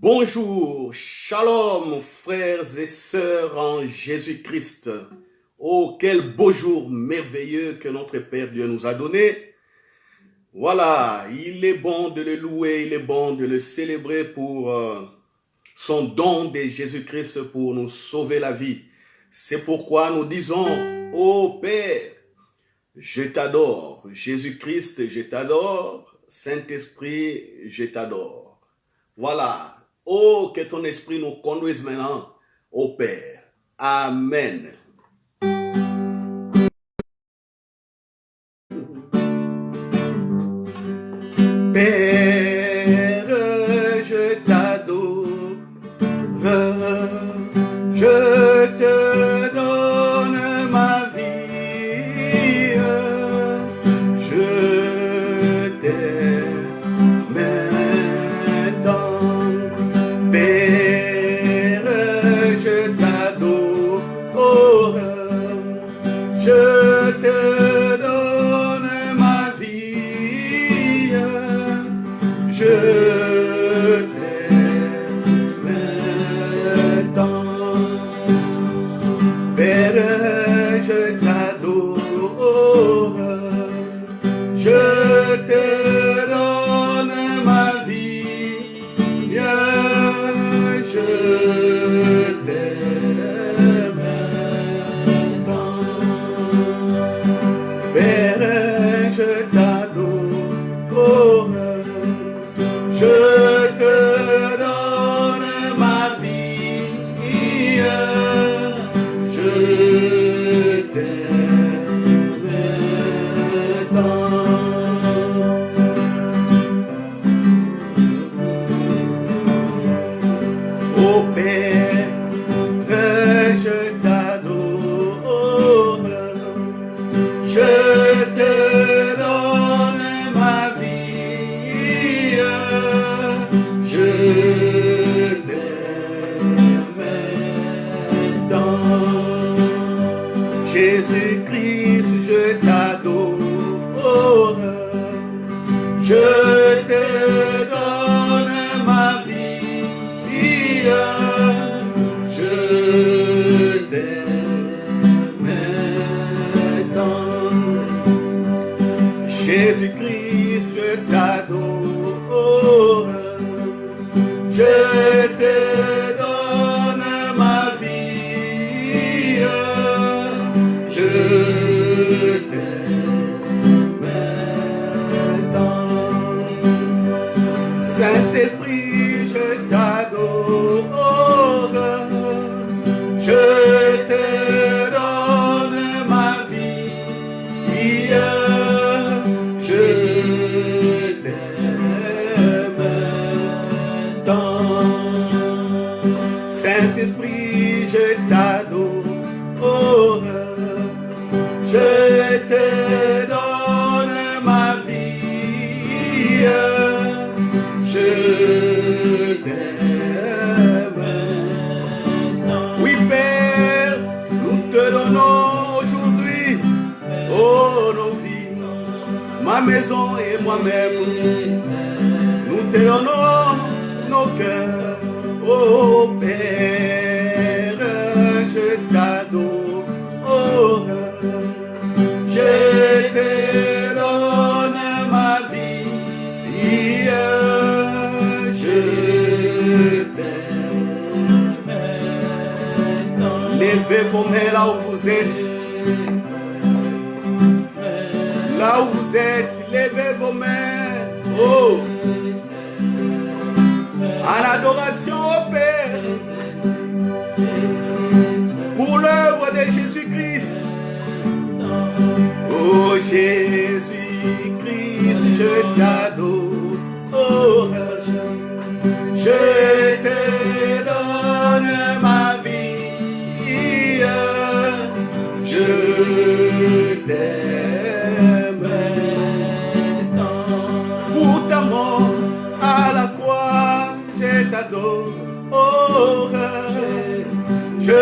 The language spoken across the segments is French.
Bonjour, shalom, frères et sœurs en Jésus-Christ. Oh, quel beau jour merveilleux que notre Père Dieu nous a donné. Voilà, il est bon de le louer, il est bon de le célébrer pour son don de Jésus-Christ pour nous sauver la vie. C'est pourquoi nous disons, ô Père, je t'adore. Jésus-Christ, je t'adore. Saint-Esprit, je t'adore. Voilà. Oh, que ton esprit nous conduise maintenant au Père. Amen. Père, je t'adore. Je te donne ma vie. Je t'aime tant. Père, je t'adore. Je te donne ma vie. Je t'aime tant. Père, je t'adore. Je te donne ma vie. Je t'aime tant. Père, je t'adore. Je te donne ma vie. Je t'aime tant. Ô Père, je t'adore. Je te donne ma vie. Je t'aime tant. Jésus-Christ, je t'adore. Je te donne ma vie. Je t'aime tant. Jésus-Christ, je t'adore. Je te donne ma vie. Je t'aime tant. Saint-Esprit, je t'adore. Je te donne ma vie. Je t'aime tant. Saint-Esprit, je t'adore. Je te donne ma vie. Je t'aime tant. Oui, Père, nous te donnons aujourd'hui, oh, nos vies, ma maison et moi-même. Nous te donnons nos cœurs, oh Père, je t'adore. Je te donne ma vie. Je t'aime tant. Levez vos mains là où vous êtes. Là où vous êtes, levez vos mains. Oh, à l'adoration au Père pour l'œuvre de Jésus-Christ. Oh Jésus-Christ, je t'adore. Je te donne ma vie. Je t'aime tant. Pour ta mort à la croix, je t'adore. Je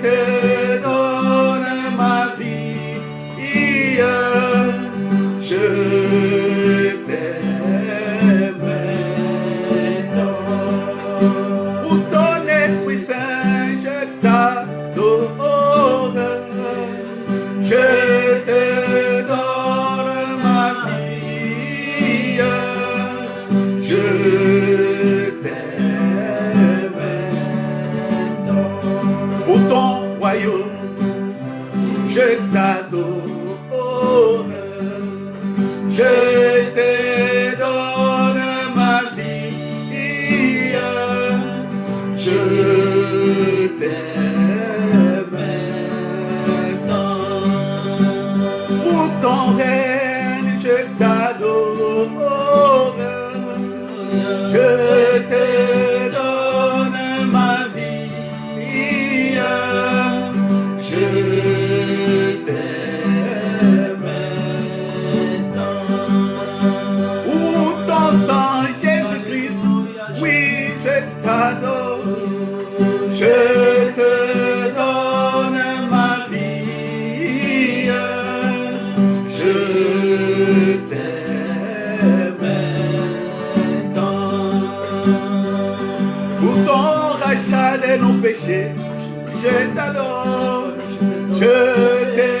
te donne ma vie. Je t'aime tant. t'adore, je te donne ma vie, je t'aime tant. Pour ton rachat de nos péchés, je t'adore, je te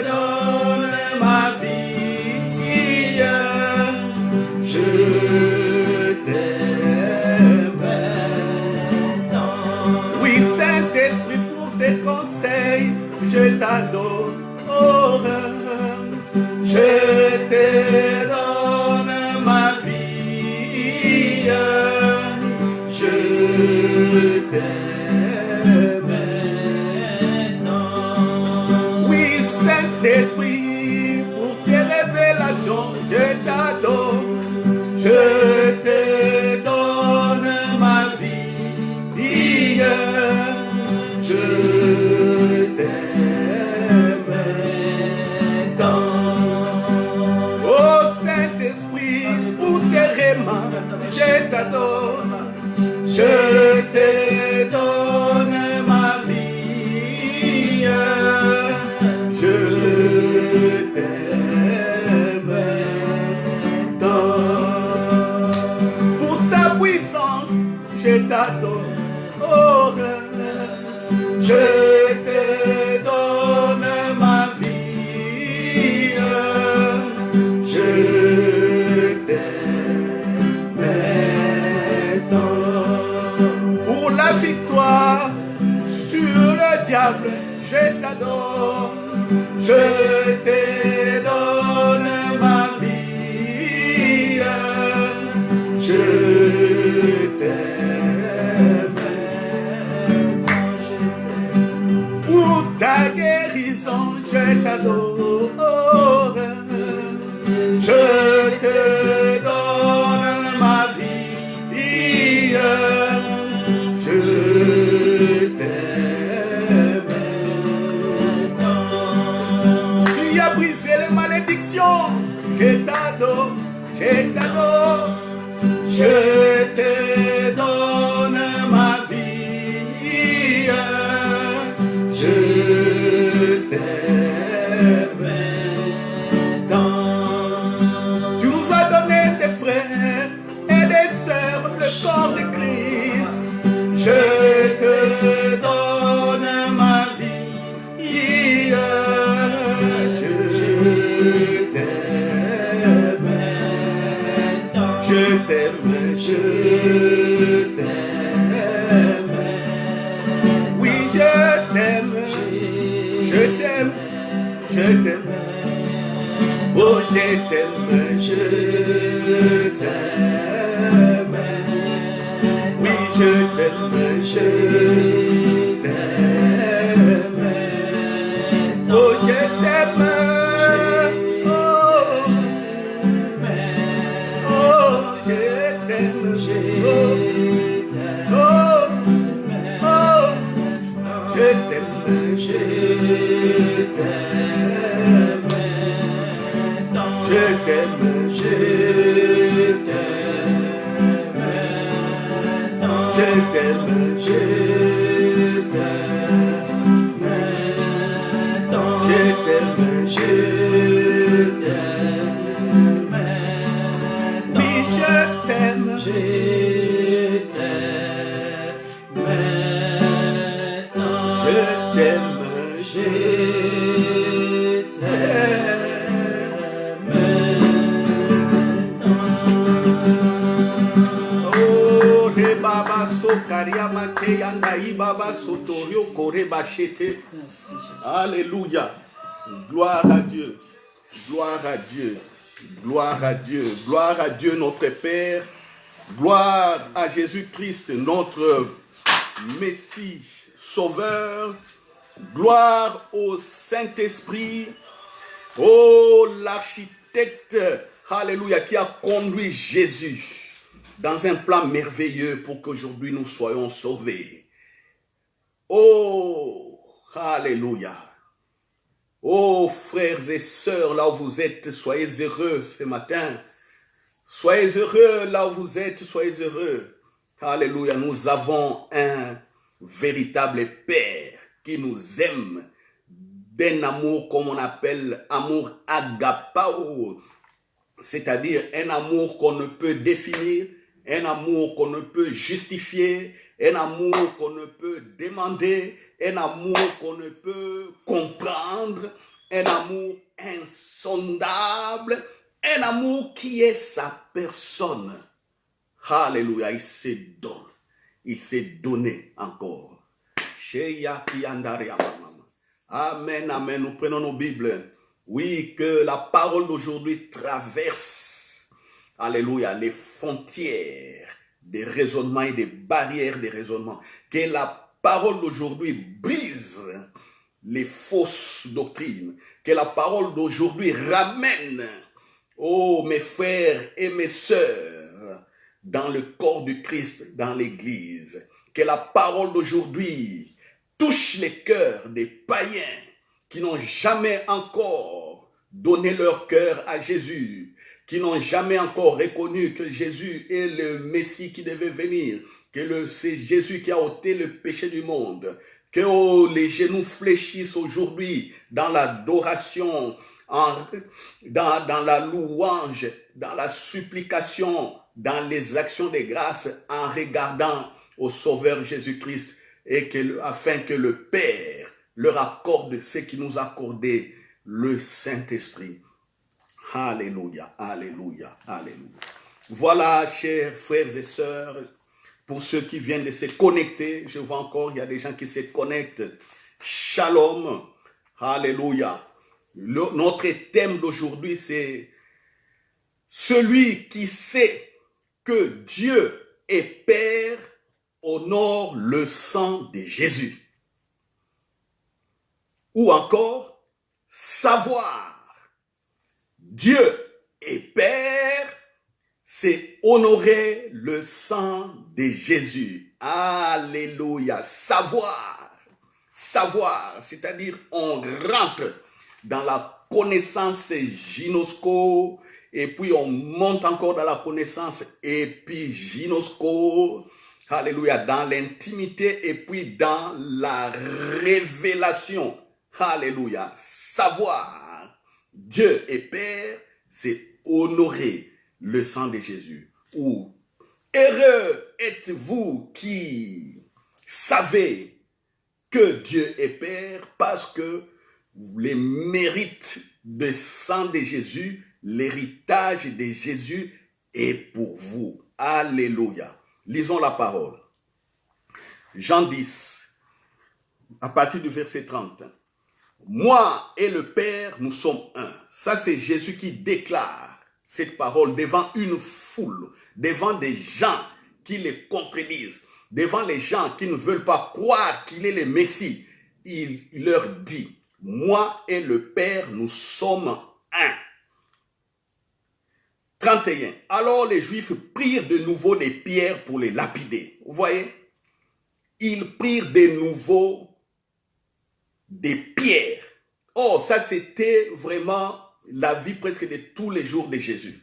donne ma vie, je t'aime tant. Oui, Saint-Esprit, pour tes conseils, je t'adore, je te donne ma vie, je t'aime tant. Oui, Saint-Esprit, pour tes révélations, je t'adore, je te donne ma vie, je t'aime tant. Oh Saint-Esprit, pour tes rémas, je t'adore, je te donne ma vie, je t'aime tant. Pour ta puissance, je t'adore, je te donne ma vie, je t'aime tant. Pour la victoire sur le diable, je t'adore, je te donne ma vie, je t'aime. Pour ta guérison, je t'adore, je te donne ma vie, je t'aime. Tu as brisé les malédictions, je t'adore, je t'adore, je te donne ma vie, je t'aime tant. Tu nous as donné des frères et des sœurs, le corps de Christ, je te donne ma vie, je t'aime tant. Je t'aime, je t'aime. Oui, je t'aime, je t'aime, je t'aime. Oh, je t'aime, je t'aime. Oui, je t'aime, je t'aime. Oh, je t'aime. Oh, je t'aime, je t'aime. Oh, oh, je t'aime, je t'aime. Je t'aime, je t'aime. Je t'aime, je t'aime. Je t'aime, je t'aime. Oui, je t'aime, je t'aime. Je t'aime, je t'aime. Oh, de baba sokaria mate yandaï baba sotorio kore bachete. Alléluia. Gloire à Dieu. Gloire à Dieu. Gloire à Dieu. Gloire à Dieu notre Père. Gloire à Jésus-Christ notre Messie, Sauveur. Gloire au Saint-Esprit. Oh, l'architecte, alléluia, qui a conduit Jésus dans un plan merveilleux pour qu'aujourd'hui nous soyons sauvés. Oh, alléluia. Oh, frères et sœurs, là où vous êtes, soyez heureux ce matin. Soyez heureux là où vous êtes, soyez heureux. Alléluia, nous avons un véritable Père qui nous aime d'un amour comme on appelle amour agapao, c'est-à-dire un amour qu'on ne peut définir, un amour qu'on ne peut justifier, un amour qu'on ne peut demander, un amour qu'on ne peut comprendre, un amour insondable, un amour qui est sa personne. Alléluia, il s'est donné encore. Amen, amen, nous prenons nos Bibles. Oui, que la parole d'aujourd'hui traverse, alléluia, les frontières des raisonnements et des barrières des raisonnements. Que la parole d'aujourd'hui brise les fausses doctrines. Que la parole d'aujourd'hui ramène, oh mes frères et mes sœurs, dans le corps du Christ, dans l'Église. Que la parole d'aujourd'hui touche les cœurs des païens qui n'ont jamais encore donné leur cœur à Jésus, qui n'ont jamais encore reconnu que Jésus est le Messie qui devait venir, que c'est Jésus qui a ôté le péché du monde, que les genoux fléchissent aujourd'hui dans l'adoration, dans la louange, dans la supplication, dans les actions de grâce, en regardant au Sauveur Jésus-Christ, et afin que le Père leur accorde ce qui nous a accordé, le Saint-Esprit. Alléluia, alléluia, alléluia. Voilà, chers frères et sœurs, pour ceux qui viennent de se connecter, je vois encore, il y a des gens qui se connectent. Shalom, alléluia. Notre thème d'aujourd'hui, c'est celui qui sait que Dieu est Père honore le sang de Jésus. Ou encore, savoir Dieu est Père, c'est honorer le sang de Jésus. Alléluia. Savoir, c'est-à-dire on rentre dans la connaissance gynosco, et puis on monte encore dans la connaissance épigynosco, alléluia, dans l'intimité et puis dans la révélation. Alléluia. Savoir Dieu est Père, c'est honorer le sang de Jésus. Ou heureux êtes-vous qui savez que Dieu est Père, parce que les mérites du sang de Jésus, l'héritage de Jésus est pour vous. Alléluia. Lisons la parole. Jean 10, à partir du verset 30. Moi et le Père, nous sommes un. Ça, c'est Jésus qui déclare cette parole devant une foule, devant des gens qui les contredisent, devant les gens qui ne veulent pas croire qu'il est le Messie. Il leur dit, moi et le Père, nous sommes un. 31. Alors les Juifs prirent de nouveau des pierres pour les lapider. Vous voyez? Ils prirent de nouveau des pierres. Oh, ça c'était vraiment la vie presque de tous les jours de Jésus.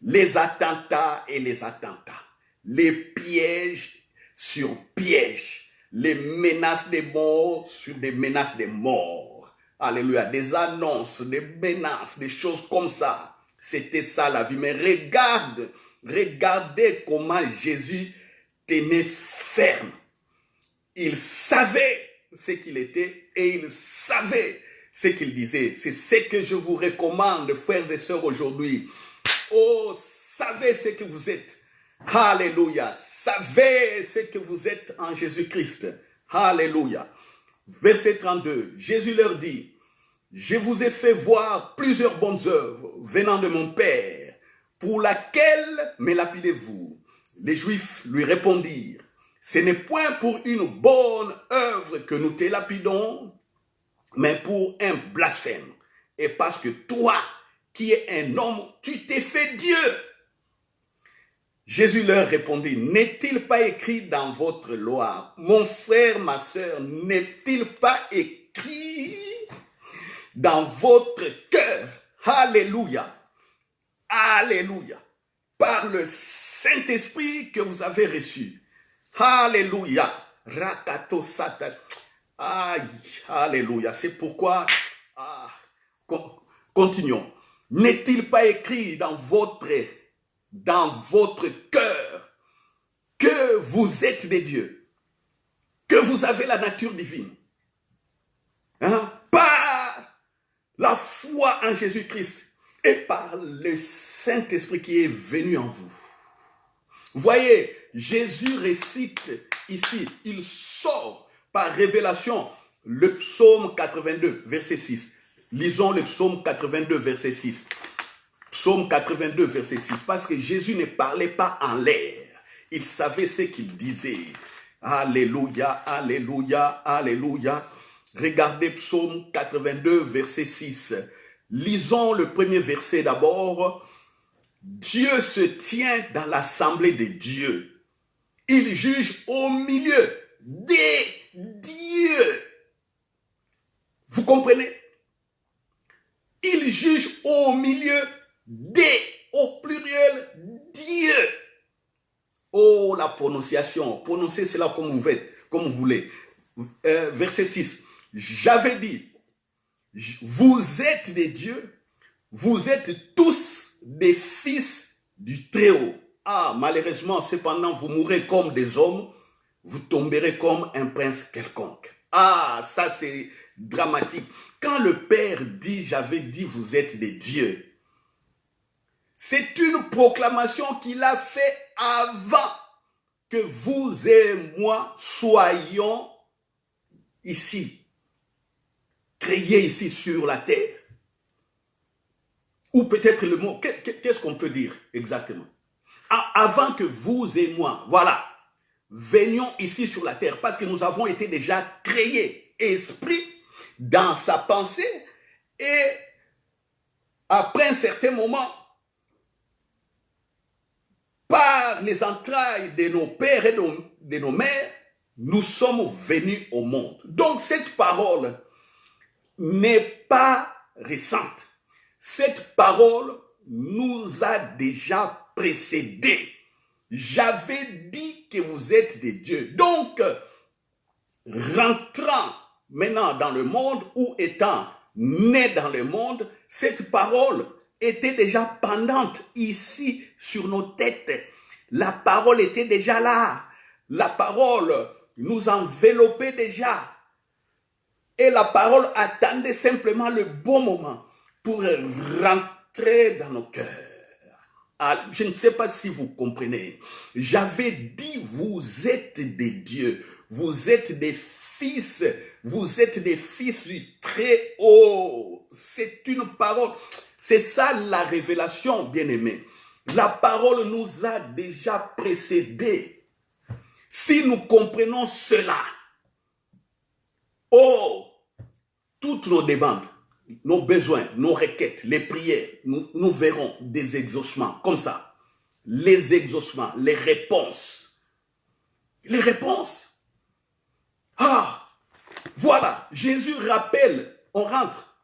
Les attentats et les attentats. Les pièges sur pièges. Les menaces de mort sur des menaces de mort. Alléluia. Des annonces, des menaces, des choses comme ça. C'était ça la vie. Mais regardez comment Jésus tenait ferme. Il savait ce qu'il était et il savait ce qu'il disait. C'est ce que je vous recommande, frères et sœurs, aujourd'hui. Oh, savez ce que vous êtes. Alléluia. Savez ce que vous êtes en Jésus-Christ. Alléluia. Verset 32. Jésus leur dit, je vous ai fait voir plusieurs bonnes œuvres venant de mon Père, pour laquelle me lapidez-vous? Les Juifs lui répondirent, ce n'est point pour une bonne œuvre que nous te lapidons, mais pour un blasphème. Et parce que toi, qui es un homme, tu t'es fait Dieu. Jésus leur répondit, n'est-il pas écrit dans votre loi, mon frère, ma sœur, n'est-il pas écrit dans votre cœur? Alléluia. Alléluia. Par le Saint-Esprit que vous avez reçu. Alléluia. Rakato satan. Aïe, alléluia. C'est pourquoi, continuons. N'est-il pas écrit dans votre cœur que vous êtes des dieux, que vous avez la nature divine, hein? Par la foi en Jésus-Christ et par le Saint-Esprit qui est venu en vous. Voyez, Jésus récite ici, il sort par révélation le psaume 82, verset 6. Lisons le psaume 82, verset 6. Psaume 82, verset 6. Parce que Jésus ne parlait pas en l'air. Il savait ce qu'il disait. Alléluia, alléluia, alléluia. Regardez psaume 82, verset 6. Lisons le premier verset d'abord. Dieu se tient dans l'assemblée des dieux. Il juge au milieu des dieux. Vous comprenez? Il juge au milieu des, au pluriel, Dieu. Oh, la prononciation. Prononcez cela comme vous voulez. Verset 6. J'avais dit, vous êtes des dieux, vous êtes tous des fils du Très-Haut. Ah, malheureusement, cependant, vous mourrez comme des hommes, vous tomberez comme un prince quelconque. Ah, ça c'est dramatique. Quand le Père dit, j'avais dit, vous êtes des dieux, c'est une proclamation qu'il a fait avant que vous et moi soyons ici, créés ici sur la terre. Ou peut-être le mot, qu'est-ce qu'on peut dire exactement? Avant que vous et moi, voilà, venions ici sur la terre, parce que nous avons été déjà créés, esprit, dans sa pensée, et après un certain moment, par les entrailles de nos pères et de nos mères, nous sommes venus au monde. Donc cette parole n'est pas récente. Cette parole nous a déjà précédés. J'avais dit que vous êtes des dieux. Donc, rentrant maintenant dans le monde ou étant né dans le monde, cette parole était déjà pendante ici sur nos têtes. La parole était déjà là. La parole nous enveloppait déjà. Et la parole attendait simplement le bon moment pour rentrer dans nos cœurs. Ah, je ne sais pas si vous comprenez. J'avais dit, vous êtes des dieux. Vous êtes des fils. Vous êtes des fils du Très-Haut. C'est une parole. C'est ça la révélation, bien-aimés. La parole nous a déjà précédés. Si nous comprenons cela, oh, toutes nos demandes, nos besoins, nos requêtes, les prières, nous verrons des exaucements comme ça. Les exaucements, les réponses. Les réponses. Ah, voilà, Jésus rappelle, on rentre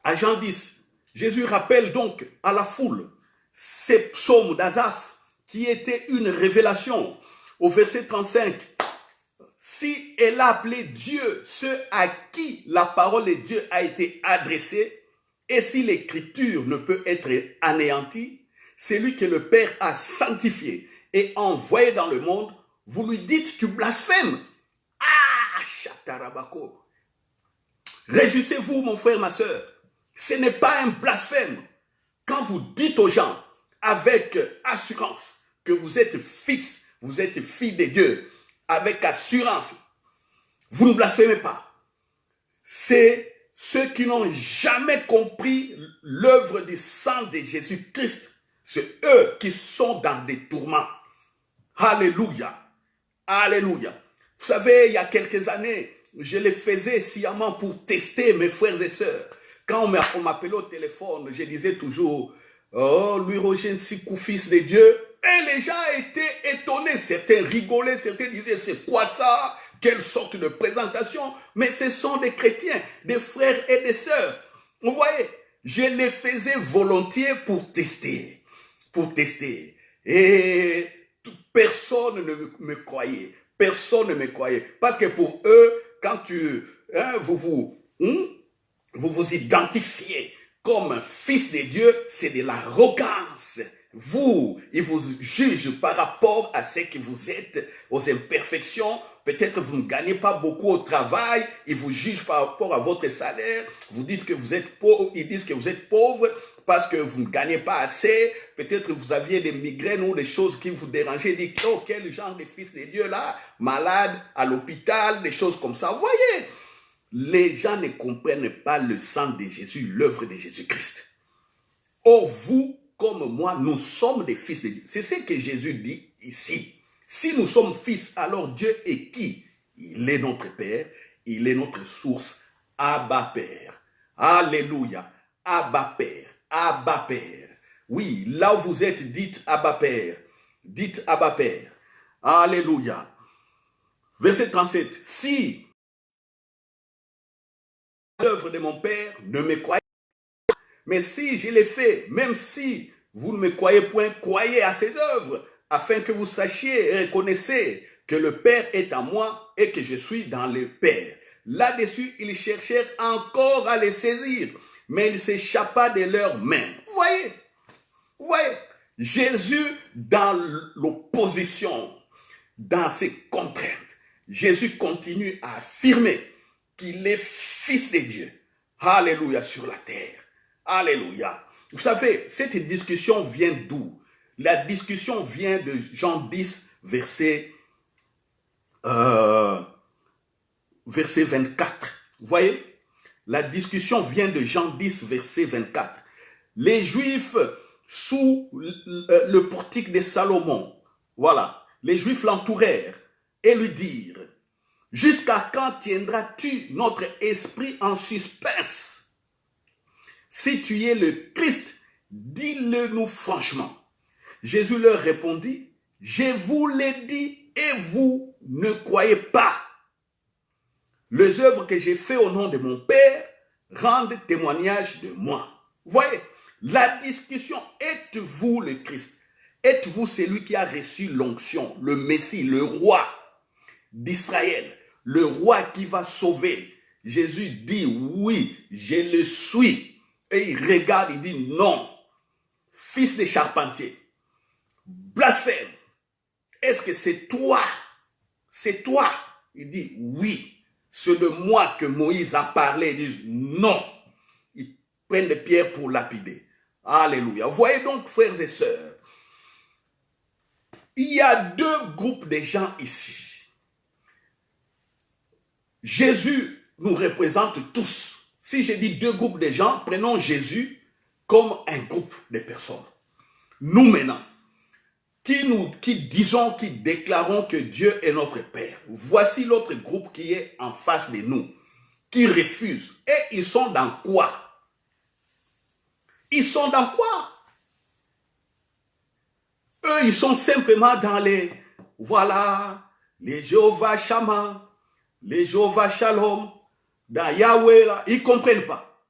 à Jean 10. Jésus rappelle donc à la foule ces psaumes d'Asaph qui étaient une révélation. Au verset 35, si elle a appelé Dieu ceux à qui la parole de Dieu a été adressée, et si l'écriture ne peut être anéantie, c'est lui que le Père a sanctifié et envoyé dans le monde, vous lui dites, tu blasphèmes. Ah, chatarabako. Réjouissez-vous, mon frère, ma soeur. Ce n'est pas un blasphème quand vous dites aux gens avec assurance que vous êtes fils, vous êtes fille de Dieu, avec assurance. Vous ne blasphémez pas. C'est ceux qui n'ont jamais compris l'œuvre du sang de Jésus-Christ. C'est eux qui sont dans des tourments. Alléluia. Alléluia. Vous savez, il y a quelques années, je le faisais sciemment pour tester mes frères et sœurs. Quand on m'appelait au téléphone, je disais toujours, oh, Louis Roger Nsikou, fils de Dieu. Et les gens étaient étonnés. Certains rigolaient, certains disaient, c'est quoi ça? Quelle sorte de présentation? Mais ce sont des chrétiens, des frères et des sœurs. Vous voyez, je les faisais volontiers pour tester. Pour tester. Et personne ne me croyait. Personne ne me croyait. Parce que pour eux, quand vous vous identifiez comme un fils de Dieu, c'est de l'arrogance. Ils vous jugent par rapport à ce que vous êtes, aux imperfections. Peut-être vous ne gagnez pas beaucoup au travail. Ils vous jugent par rapport à votre salaire. Vous dites que vous êtes pauvre. Ils disent que vous êtes pauvre parce que vous ne gagnez pas assez. Peut-être vous aviez des migraines ou des choses qui vous dérangeaient. Ils disent, oh, quel genre de fils de Dieu là, malade, à l'hôpital, des choses comme ça. Vous voyez, les gens ne comprennent pas le sang de Jésus, l'œuvre de Jésus-Christ. Or, vous, comme moi, nous sommes des fils de Dieu. C'est ce que Jésus dit ici. Si nous sommes fils, alors Dieu est qui? Il est notre Père, il est notre source. Abba Père. Alléluia. Abba Père. Abba Père. Oui, là où vous êtes, dites Abba Père. Dites Abba Père. Alléluia. Verset 37. Si l'œuvre de mon Père, ne me croyez pas. Mais si je l'ai fait, même si vous ne me croyez point, croyez à ses œuvres, afin que vous sachiez et reconnaissiez que le Père est en moi et que je suis dans le Père. Là-dessus, ils cherchèrent encore à les saisir, mais il s'échappa de leurs mains. Vous voyez, Jésus dans l'opposition, dans ses contraintes, Jésus continue à affirmer qu'il est fils de Dieu. Alléluia sur la terre. Alléluia. Vous savez, cette discussion vient d'où? La discussion vient de Jean 10, verset 24. Vous voyez? La discussion vient de Jean 10, verset 24. Les Juifs sous le portique de Salomon, voilà, les Juifs l'entourèrent et lui dirent, jusqu'à quand tiendras-tu notre esprit en suspense? Si tu es le Christ, dis-le nous franchement. Jésus leur répondit, je vous l'ai dit et vous ne croyez pas. Les œuvres que j'ai faites au nom de mon Père rendent témoignage de moi. Voyez, la discussion, êtes-vous le Christ? Êtes-vous celui qui a reçu l'onction, le Messie, le roi d'Israël, le roi qui va sauver? Jésus dit, oui, je le suis. Et il regarde, il dit, non, fils de charpentier, blasphème, est-ce que c'est toi? C'est toi? Il dit, oui, c'est de moi que Moïse a parlé. Ils disent, non. Ils prennent des pierres pour lapider. Alléluia. Vous voyez donc, frères et sœurs, il y a deux groupes de gens ici. Jésus nous représente tous. Si je dis deux groupes de gens, prenons Jésus comme un groupe de personnes. Nous maintenant, qui disons, qui déclarons que Dieu est notre Père. Voici l'autre groupe qui est en face de nous, qui refuse. Et ils sont dans quoi? Ils sont dans quoi? Eux, ils sont simplement dans les, voilà, les Jéhovah Shammah, les Jéhovah Shalom, dans Yahweh, là, ils ne comprennent pas.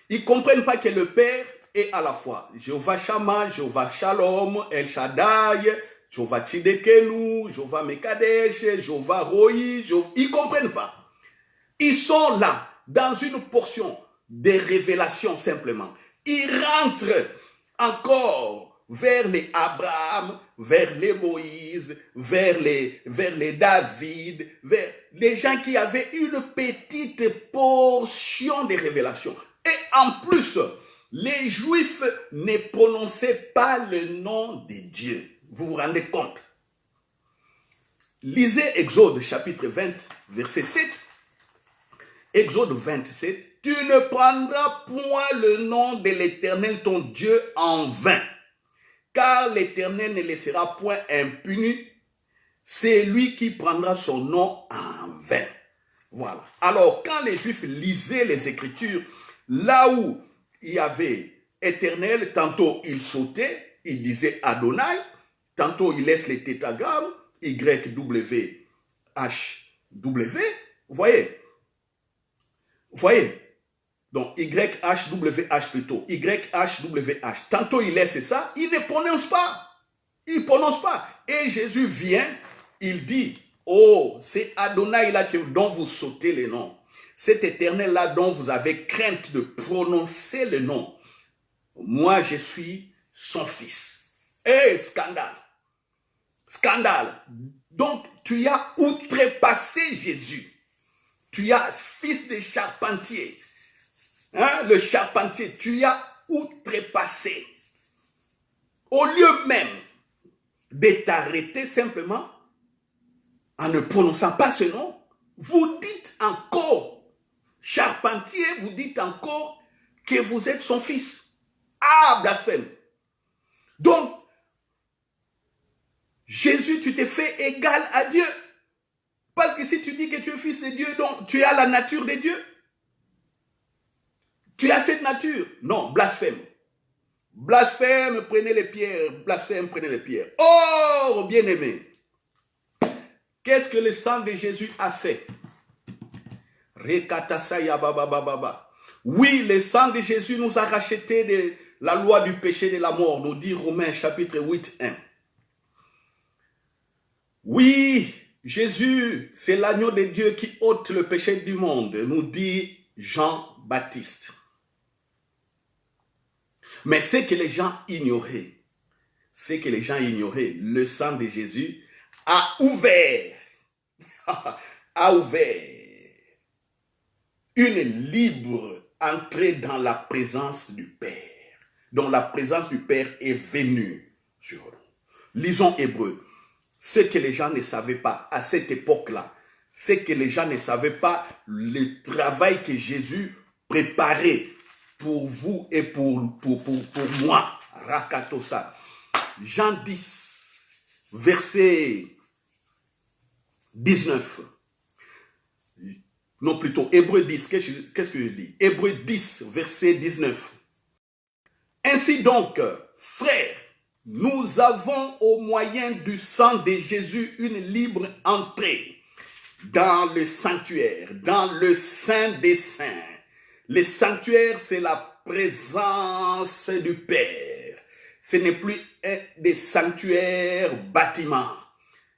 Ils ne comprennent pas que le Père est à la fois Jéhovah Shammah, Jéhovah Shalom, El Shaddai, Jéhovah Tsidekenu, Jéhovah Mekadesh, Jéhovah Roi, ils ne comprennent pas. Ils sont là, dans une portion de révélation simplement. Ils rentrent encore vers les Abraham, vers les Moïse, vers les David, vers les gens qui avaient une petite portion de révélation. Et en plus, les Juifs ne prononçaient pas le nom de Dieu. Vous vous rendez compte? Lisez Exode chapitre 20, verset 7. Exode 27. Tu ne prendras point le nom de l'Éternel ton Dieu en vain, car l'Éternel ne laissera point impuni. C'est lui qui prendra son nom en vain. Voilà. Alors, quand les Juifs lisaient les Écritures, là où il y avait éternel, tantôt il sautait, il disait Adonai, tantôt il laisse les tétragrammes, YWHW, vous voyez? Vous voyez? Donc YHWH plutôt, YHWH, tantôt il laisse ça, il ne prononce pas. Il ne prononce pas. Et Jésus vient, il dit, oh, c'est Adonai là dont vous sautez le nom. Cet éternel là dont vous avez crainte de prononcer le nom. Moi, je suis son fils. Eh, scandale. Scandale. Donc, tu as outrepassé Jésus. Tu as fils de charpentier. Hein, le charpentier, tu as outrepassé. Au lieu même de t'arrêter simplement en ne prononçant pas ce nom, vous dites encore, charpentier, vous dites encore que vous êtes son fils. Ah, blasphème. Donc, Jésus, tu t'es fait égal à Dieu. Parce que si tu dis que tu es fils de Dieu, donc tu as la nature de Dieu. Tu as cette nature. Non, blasphème. Blasphème, prenez les pierres. Blasphème, prenez les pierres. Oh, bien-aimé. Qu'est-ce que le sang de Jésus a fait? Oui, le sang de Jésus nous a racheté de la loi du péché et de la mort, nous dit Romains chapitre 8, 1. Oui, Jésus, c'est l'agneau de Dieu qui ôte le péché du monde, nous dit Jean-Baptiste. Mais ce que les gens ignoraient, le sang de Jésus a ouvert une libre entrée dans la présence du Père, dont la présence du Père est venue sur nous. Lisons Hébreux. Ce que les gens ne savaient pas à cette époque-là, ce que les gens ne savaient pas, le travail que Jésus préparait pour vous et pour moi. Rakatosa. Jean 10, verset 19. Non, plutôt, Hébreux 10. Qu'est-ce que je dis? Hébreux 10, verset 19. Ainsi donc, frères, nous avons au moyen du sang de Jésus une libre entrée dans le sanctuaire, dans le Saint des Saints. Le sanctuaire, c'est la présence du Père. Ce n'est plus des sanctuaires bâtiments.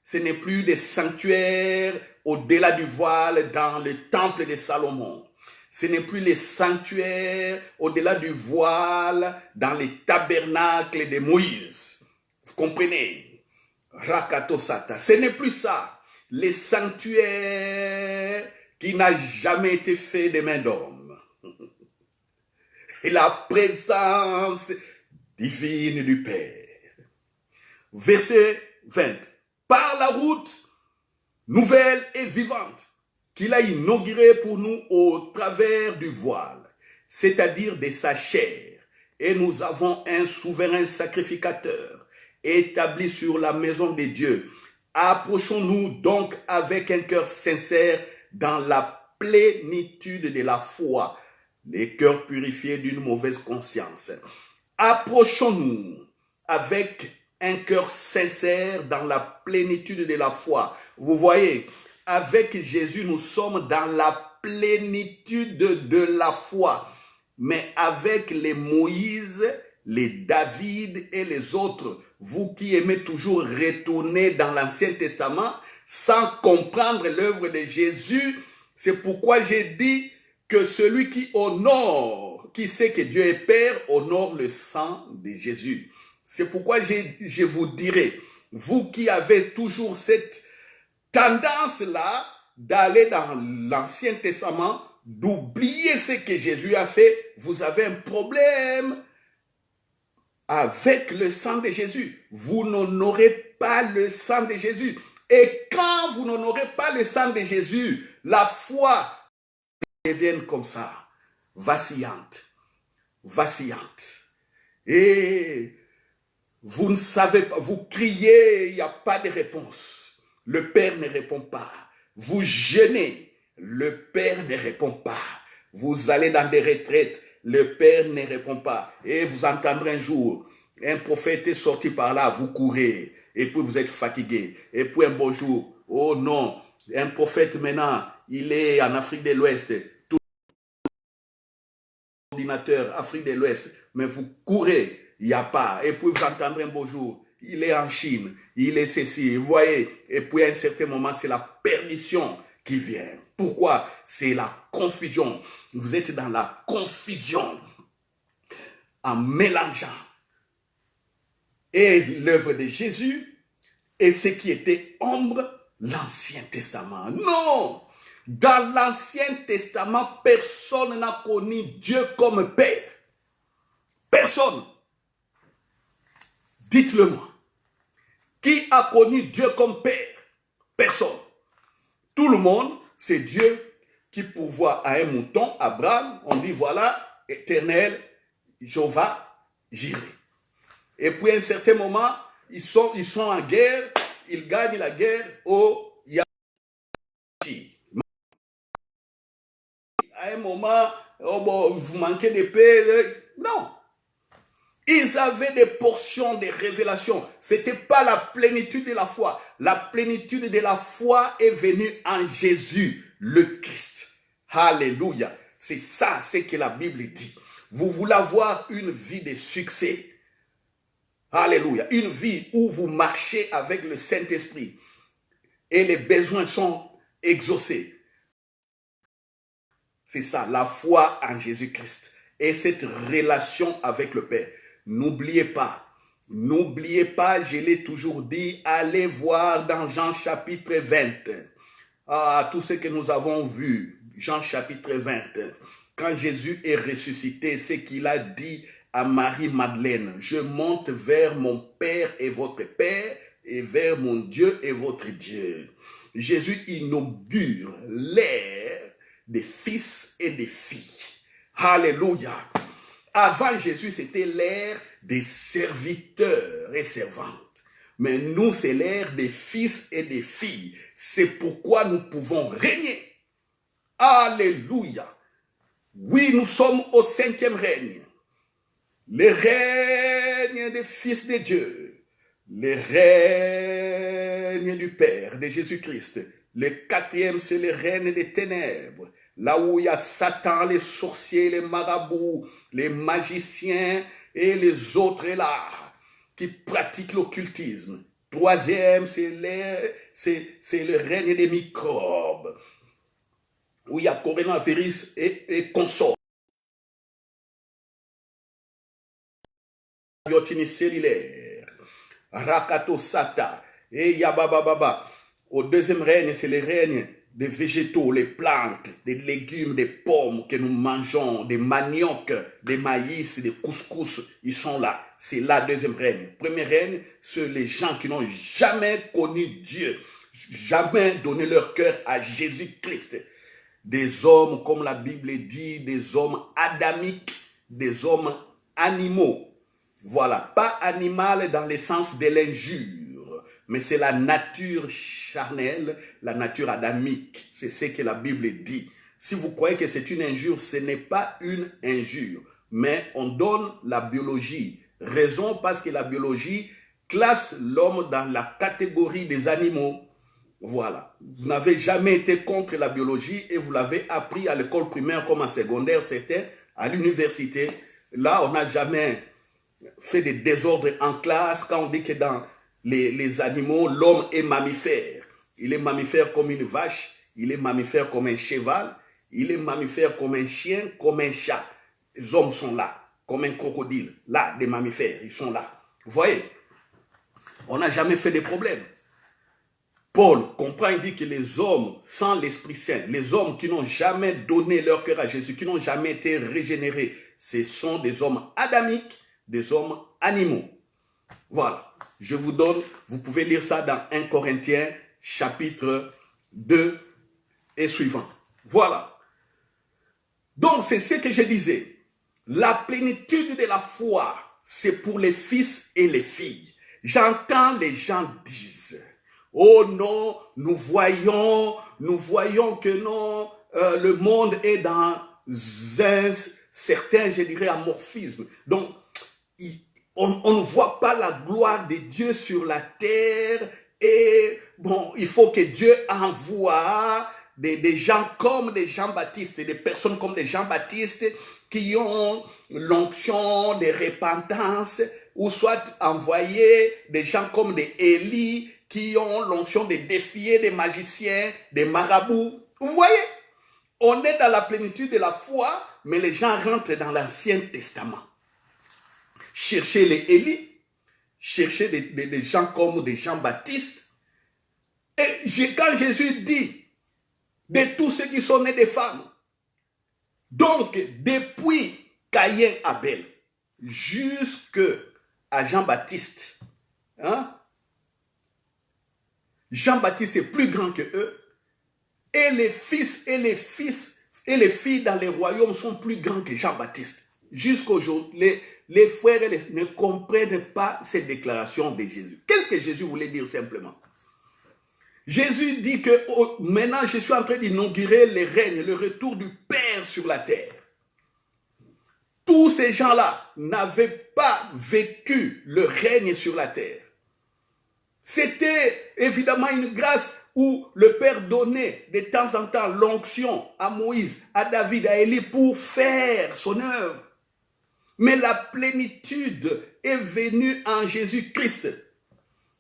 Ce n'est plus des sanctuaires au-delà du voile dans le temple de Salomon. Ce n'est plus les sanctuaires au-delà du voile dans les tabernacles de Moïse. Vous comprenez? Rakatosata. Ce n'est plus ça. Les sanctuaires qui n'ont jamais été faits de main d'homme. Et la présence divine du Père. Verset 20. Par la route nouvelle et vivante qu'il a inaugurée pour nous au travers du voile, c'est-à-dire de sa chair. Et nous avons un souverain sacrificateur établi sur la maison de Dieu. Approchons-nous donc avec un cœur sincère dans la plénitude de la foi, les cœurs purifiés d'une mauvaise conscience. Approchons-nous avec un cœur sincère dans la plénitude de la foi. Vous voyez, avec Jésus, nous sommes dans la plénitude de la foi. Mais avec les Moïse, les David et les autres, vous qui aimez toujours retourner dans l'Ancien Testament sans comprendre l'œuvre de Jésus, c'est pourquoi j'ai dit que celui qui honore, qui sait que Dieu est Père, honore le sang de Jésus. C'est pourquoi je vous dirai, vous qui avez toujours cette tendance-là d'aller dans l'Ancien Testament, d'oublier ce que Jésus a fait, vous avez un problème avec le sang de Jésus. Vous n'honorez pas le sang de Jésus. Et quand vous n'honorez pas le sang de Jésus, la foi devient comme ça, vacillante. Et vous ne savez pas, vous criez, il n'y a pas de réponse. Le Père ne répond pas. Vous jeûnez, le Père ne répond pas. Vous allez dans des retraites, le Père ne répond pas. Et vous entendrez un jour, un prophète est sorti par là, vous courez, et puis vous êtes fatigué. Et puis un beau jour, oh non, un prophète maintenant, il est en Afrique de l'Ouest, tout ordinateur, Afrique de l'Ouest, mais vous courez, il n'y a pas. Et puis vous entendrez un beau jour, il est en Chine, il est ceci, vous voyez. Et puis à un certain moment, c'est la perdition qui vient. Pourquoi? C'est la confusion. Vous êtes dans la confusion en mélangeant et l'œuvre de Jésus et ce qui était ombre, l'Ancien Testament. Non! Dans l'Ancien Testament, personne n'a connu Dieu comme Père. Personne. Dites-le-moi. Qui a connu Dieu comme Père? Personne. Tout le monde, c'est Dieu qui pourvoit à un mouton, Abraham, on dit voilà, Éternel, Jéhovah, Jireh. Et puis à un certain moment, ils sont en guerre, ils gagnent la guerre au Yahdi. À un moment, oh bon, vous manquez de paix. Non. Ils avaient des portions de révélations. Ce n'était pas la plénitude de la foi. La plénitude de la foi est venue en Jésus, le Christ. Alléluia. C'est ça, ce que la Bible dit. Vous voulez avoir une vie de succès. Alléluia. Une vie où vous marchez avec le Saint-Esprit et les besoins sont exaucés. C'est ça, la foi en Jésus-Christ et cette relation avec le Père. N'oubliez pas, je l'ai toujours dit, allez voir dans Jean chapitre 20. Tout ce que nous avons vu, Jean chapitre 20. Quand Jésus est ressuscité, c'est qu'il a dit à Marie-Madeleine, je monte vers mon Père et votre Père, et vers mon Dieu et votre Dieu. Jésus inaugure l'ère des fils et des filles. Alléluia. Avant Jésus, c'était l'ère des serviteurs et servantes. Mais nous, c'est l'ère des fils et des filles. C'est pourquoi nous pouvons régner. Alléluia. Oui, nous sommes au 5e règne. Le règne des fils de Dieu. Le règne du Père, de Jésus-Christ. Le 4e, c'est le règne des ténèbres. Là où il y a Satan, les sorciers, les marabouts, les magiciens et les autres là qui pratiquent l'occultisme. 3e, c'est le règne des microbes. Où il y a coronavirus et consorts. Biotine cellulaire, Rakatosata, et Yabababa. Au 2e règne, c'est le règne des végétaux, les plantes, des légumes, des pommes que nous mangeons, des maniocs, des maïs, des couscous, ils sont là. C'est là, 2e règne. 1er règne, c'est les gens qui n'ont jamais connu Dieu, jamais donné leur cœur à Jésus-Christ. Des hommes, comme la Bible dit, des hommes adamiques, des hommes animaux. Voilà, pas animal dans le sens de l'injure, mais c'est la nature charnelle, la nature adamique. C'est ce que la Bible dit. Si vous croyez que c'est une injure, ce n'est pas une injure, mais on donne la biologie. Raison parce que la biologie classe l'homme dans la catégorie des animaux. Voilà. Vous n'avez jamais été contre la biologie et vous l'avez appris à l'école primaire comme en secondaire, c'était à l'université. Là, on n'a jamais fait des désordres en classe quand on dit que dans les animaux, l'homme est mammifère. Il est mammifère comme une vache, il est mammifère comme un cheval, il est mammifère comme un chien, comme un chat. Les hommes sont là, comme un crocodile. Là, des mammifères, ils sont là. Vous voyez, on n'a jamais fait de problème. Paul comprend, il dit que les hommes sans l'Esprit Saint, les hommes qui n'ont jamais donné leur cœur à Jésus, qui n'ont jamais été régénérés, ce sont des hommes adamiques, des hommes animaux. Voilà, je vous donne, vous pouvez lire ça dans 1 Corinthiens chapitre 2 et suivant. Voilà. Donc c'est ce que je disais. La plénitude de la foi, c'est pour les fils et les filles. J'entends les gens disent, oh non, nous voyons que non, le monde est dans un certain, je dirais, amorphisme. Donc, on ne voit pas la gloire de Dieu sur la terre et bon, il faut que Dieu envoie des gens comme des Jean-Baptiste, des personnes comme des Jean-Baptiste qui ont l'onction de repentance ou soit envoyer des gens comme des Élie qui ont l'onction de défier des magiciens, des marabouts. Vous voyez, on est dans la plénitude de la foi, mais les gens rentrent dans l'Ancien Testament. Cherchez les Élie, cherchez des gens comme des Jean-Baptiste. Et quand Jésus dit de tous ceux qui sont nés des femmes, donc depuis Caïn Abel jusqu'à Jean-Baptiste, hein? Jean-Baptiste est plus grand que eux, et les fils et les filles dans les royaumes sont plus grands que Jean-Baptiste. Jusqu'aujourd'hui, les frères ne comprennent pas cette déclaration de Jésus. Qu'est-ce que Jésus voulait dire simplement? Jésus dit que maintenant je suis en train d'inaugurer le règne, le retour du Père sur la terre. Tous ces gens-là n'avaient pas vécu le règne sur la terre. C'était évidemment une grâce où le Père donnait de temps en temps l'onction à Moïse, à David, à Élie pour faire son œuvre. Mais la plénitude est venue en Jésus-Christ.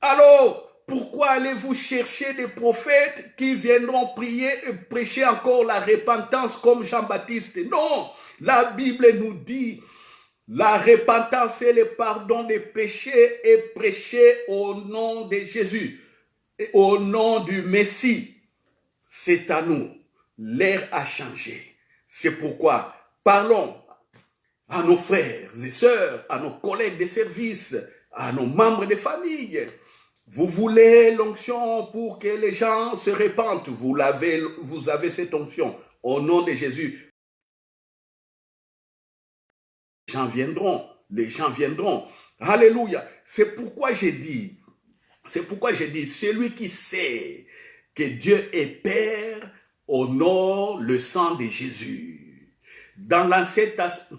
Alors, pourquoi allez-vous chercher des prophètes qui viendront prier et prêcher encore la repentance comme Jean-Baptiste? Non, la Bible nous dit la repentance et le pardon des péchés est prêché au nom de Jésus, et au nom du Messie. C'est à nous. L'ère a changé. C'est pourquoi parlons à nos frères et sœurs, à nos collègues de service, à nos membres de famille. Vous voulez l'onction pour que les gens se répandent. Vous avez cette onction. Au nom de Jésus, les gens viendront. Les gens viendront. Alléluia. C'est pourquoi j'ai dit, celui qui sait que Dieu est Père honore le sang de Jésus. Dans l'Ancien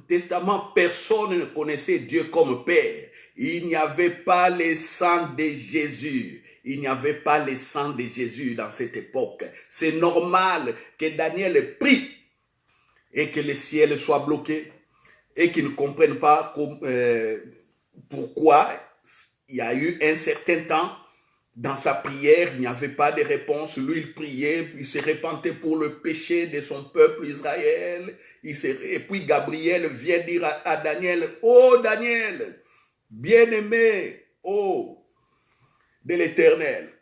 Testament, personne ne connaissait Dieu comme Père. Il n'y avait pas le sang de Jésus. Il n'y avait pas le sang de Jésus dans cette époque. C'est normal que Daniel prie et que le ciel soit bloqué et qu'il ne comprenne pas pourquoi il y a eu un certain temps dans sa prière, il n'y avait pas de réponse. Lui, il priait, il se repentait pour le péché de son peuple Israël. Et puis Gabriel vient dire à Daniel, « Oh Daniel, bien-aimé, oh, de l'Éternel,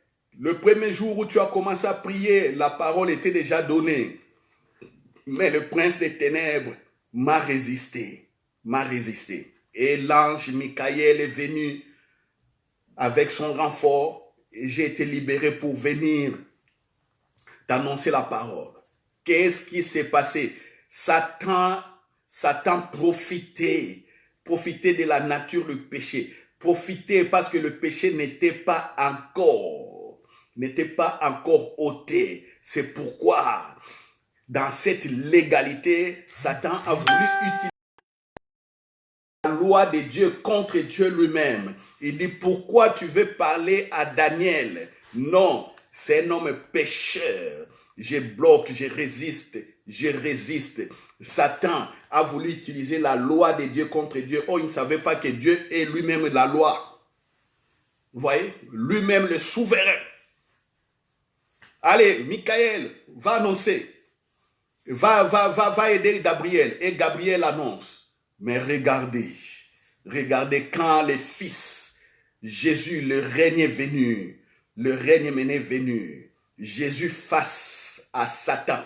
le premier jour où tu as commencé à prier, la parole était déjà donnée. Mais le prince des ténèbres m'a résisté. Et l'ange Michael est venu avec son renfort. Et j'ai été libéré pour venir t'annoncer la parole. Qu'est-ce qui s'est passé? Satan profitait de la nature du péché. Profiter parce que le péché n'était pas encore ôté. C'est pourquoi, dans cette légalité, Satan a voulu utiliser la loi de Dieu contre Dieu lui-même. Il dit, pourquoi tu veux parler à Daniel? Non, c'est un homme pécheur. Je bloque, je résiste. Satan a voulu utiliser la loi de Dieu contre Dieu. Oh, il ne savait pas que Dieu est lui-même la loi. Vous voyez? Lui-même le souverain. Allez, Michael, va annoncer. Va aider Gabriel. Et Gabriel annonce. Mais regardez quand les fils, Jésus, le règne est venu, Jésus face à Satan,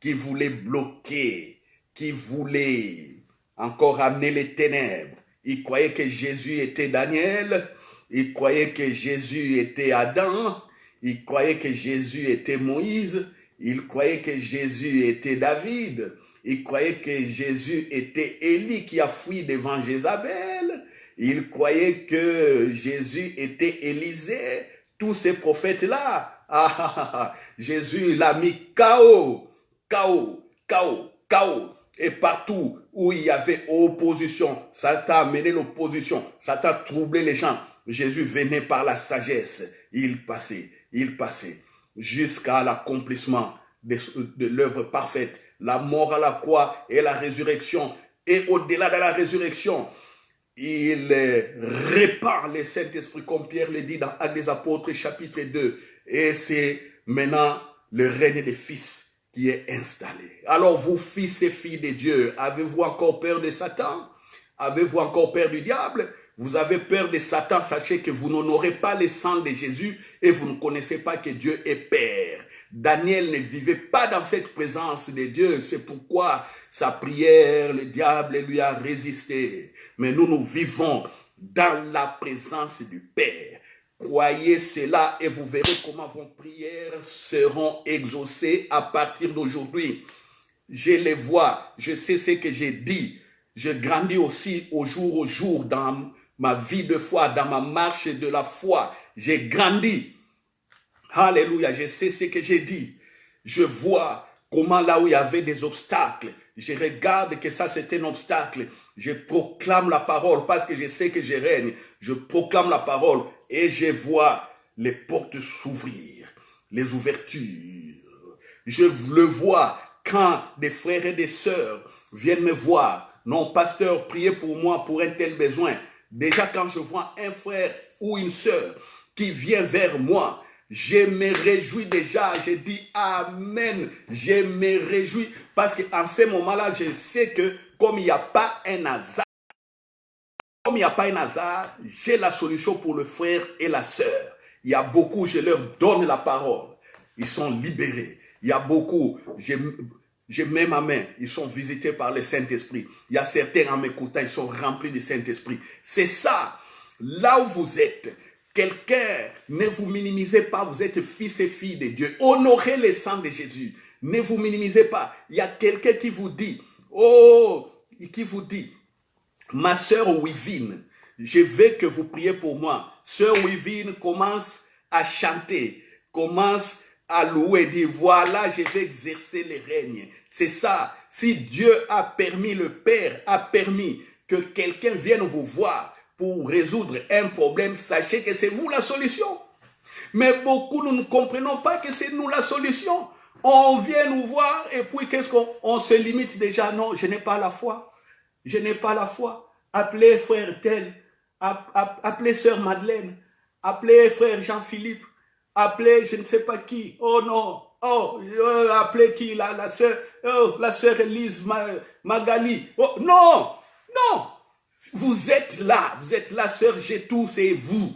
qui voulait bloquer, qui voulait encore amener les ténèbres. Il croyait que Jésus était Daniel, il croyait que Jésus était Adam, il croyait que Jésus était Moïse, il croyait que Jésus était David, il croyait que Jésus était Élie qui a fui devant Jézabel, il croyait que Jésus était Élisée, tous ces prophètes-là. Jésus l'a mis KO. Et partout où il y avait opposition, Satan a mené l'opposition, Satan troublait les gens. Jésus venait par la sagesse. Il passait jusqu'à l'accomplissement de l'œuvre parfaite, la mort à la croix et la résurrection. Et au-delà de la résurrection, il répand le Saint-Esprit, comme Pierre le dit dans Actes des Apôtres, chapitre 2. Et c'est maintenant le règne des fils qui est installé. Alors vous, fils et filles de Dieu, avez-vous encore peur de Satan? Avez-vous encore peur du diable? Vous avez peur de Satan, sachez que vous n'honorez pas le sang de Jésus et vous ne connaissez pas que Dieu est Père. Daniel ne vivait pas dans cette présence de Dieu, c'est pourquoi sa prière, le diable lui a résisté. Mais nous vivons dans la présence du Père. Croyez cela et vous verrez comment vos prières seront exaucées à partir d'aujourd'hui. Je les vois, je sais ce que j'ai dit. Je grandis aussi au jour dans ma vie de foi, dans ma marche de la foi. J'ai grandi. Alléluia, je sais ce que j'ai dit. Je vois comment là où il y avait des obstacles, je regarde que ça c'est un obstacle. Je proclame la parole parce que je sais que je règne. Je proclame la parole et je vois les portes s'ouvrir, les ouvertures. Je le vois quand des frères et des sœurs viennent me voir. Non, pasteur, priez pour moi pour un tel besoin. Déjà, quand je vois un frère ou une sœur qui vient vers moi, je me réjouis déjà. Je dis Amen. Je me réjouis parce qu'en ce moment-là, je sais que comme il n'y a pas un hasard, j'ai la solution pour le frère et la sœur. Il y a beaucoup, je leur donne la parole. Ils sont libérés. Il y a beaucoup, je mets ma main, ils sont visités par le Saint-Esprit. Il y a certains en m'écoutant, ils sont remplis du Saint-Esprit. C'est ça, là où vous êtes. Quelqu'un, ne vous minimisez pas, vous êtes fils et filles de Dieu. Honorez le sang de Jésus. Ne vous minimisez pas. Il y a quelqu'un qui vous dit, ma sœur Wivine, je veux que vous priez pour moi. Sœur Wivine commence à chanter, commence à louer, dire voilà, je vais exercer le règne. C'est ça. Si Dieu a permis, le Père a permis que quelqu'un vienne vous voir pour résoudre un problème, sachez que c'est vous la solution. Mais beaucoup, nous ne comprenons pas que c'est nous la solution. On vient nous voir et puis qu'est-ce qu'on se limite déjà? Non, je n'ai pas la foi. Je n'ai pas la foi. Appelez frère tel, appelez sœur Madeleine, appelez frère Jean-Philippe, appelez je ne sais pas qui. Oh non, appelez qui la sœur Elise Magali. Oh non, non. Vous êtes là, sœur Gétou, c'est vous.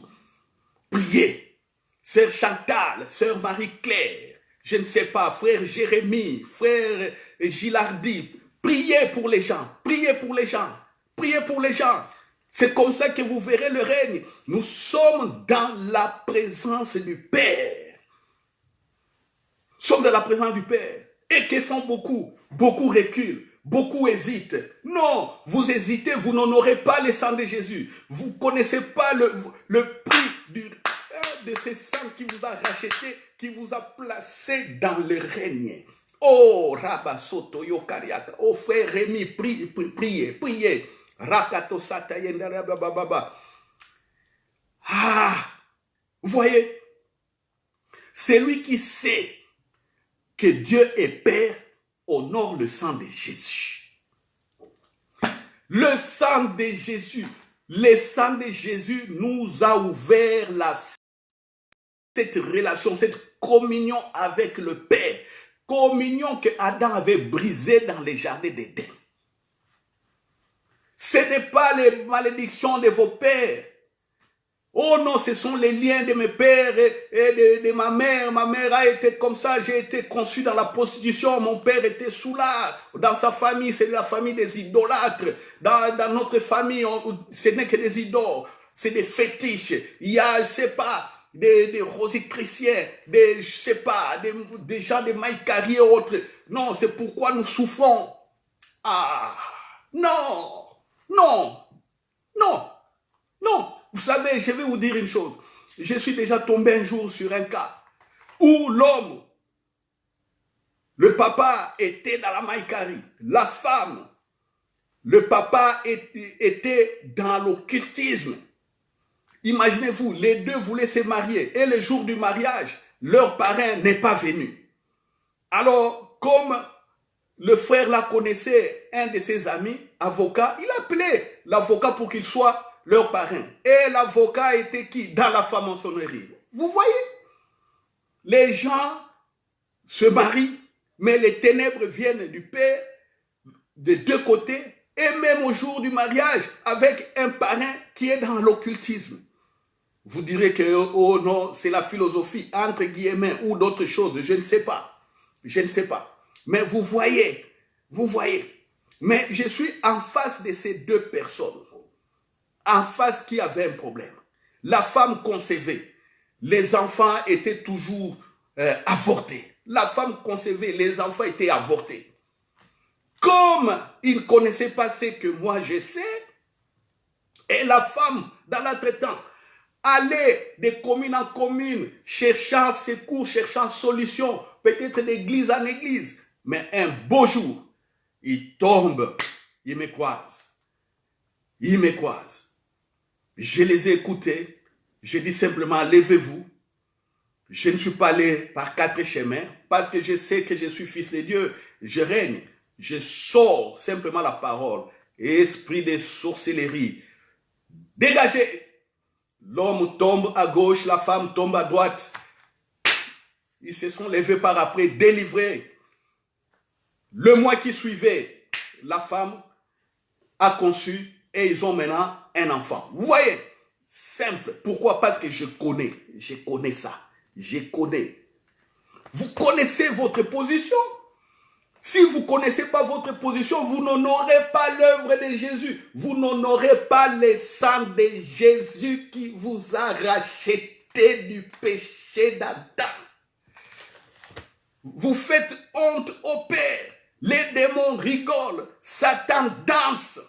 Priez. Sœur Chantal, sœur Marie-Claire, je ne sais pas, frère Jérémie, frère Gilardi, priez pour les gens, priez pour les gens, priez pour les gens. C'est comme ça que vous verrez le règne. Nous sommes dans la présence du Père. Nous sommes dans la présence du Père. Et que font beaucoup? Beaucoup reculent. Beaucoup hésitent. Non, vous hésitez, vous n'honorez pas le sang de Jésus. Vous ne connaissez pas le prix de ce sang qui vous a racheté, qui vous a placé dans le règne. Oh, Rabba Soto Yokariaka. Oh, frère Rémi, priez. Rakato Satayenda Rabba. Ah, vous voyez, c'est lui qui sait que Dieu est Père, honore le sang de Jésus. Le sang de Jésus, le sang de Jésus nous a ouvert cette relation, cette communion avec le Père. Communion que Adam avait brisée dans les jardins d'Éden. Ce n'est pas les malédictions de vos pères. Oh non, ce sont les liens de mes pères et de ma mère. Ma mère a été comme ça, j'ai été conçu dans la prostitution. Mon père était soulard. Dans sa famille, c'est la famille des idolâtres. Dans notre famille, ce n'est que des idoles. C'est des fétiches. Il y a, je ne sais pas, des rosicruciens, je sais pas, des gens de Maïkari et autres. Non, c'est pourquoi nous souffrons. Ah, non. Vous savez, je vais vous dire une chose. Je suis déjà tombé un jour sur un cas où l'homme, le papa était dans la Maïkari, la femme, le papa était dans l'occultisme. Imaginez-vous, les deux voulaient se marier et le jour du mariage, leur parrain n'est pas venu. Alors, comme le frère la connaissait, un de ses amis, avocat, il appelait l'avocat pour qu'il soit leur parrain. Et l'avocat était qui? Dans la franc-maçonnerie. Vous voyez? Les gens se marient, mais les ténèbres viennent du père de deux côtés, et même au jour du mariage, avec un parrain qui est dans l'occultisme. Vous direz que, oh non, c'est la philosophie, entre guillemets, ou d'autres choses, je ne sais pas. Je ne sais pas. Mais vous voyez. Mais je suis en face de ces deux personnes, en face qui avaient un problème. La femme concevait, les enfants étaient toujours avortés. La femme concevait, les enfants étaient avortés. Comme ils ne connaissaient pas ce que moi je sais, et la femme, dans l'entretemps, allait de commune en commune, cherchant secours, cherchant solution, peut-être d'église en église. Mais un beau jour, il tombe, il me croise. Je les ai écoutés, je dis simplement, levez-vous. Je ne suis pas allé par quatre chemins, parce que je sais que je suis fils de Dieu, je règne. Je sors simplement la parole. Esprit de sorcellerie, dégagez. L'homme tombe à gauche, la femme tombe à droite. Ils se sont levés par après, délivrés. Le mois qui suivait, la femme a conçu et ils ont maintenant un enfant. Vous voyez? Simple. Pourquoi? Parce que je connais ça. Je connais. Vous connaissez votre position. Si vous ne connaissez pas votre position, vous n'honorez pas l'œuvre de Jésus. Vous n'honorez pas le sang de Jésus qui vous a racheté du péché d'Adam. Vous faites honte au Père. Les démons rigolent. Satan danse.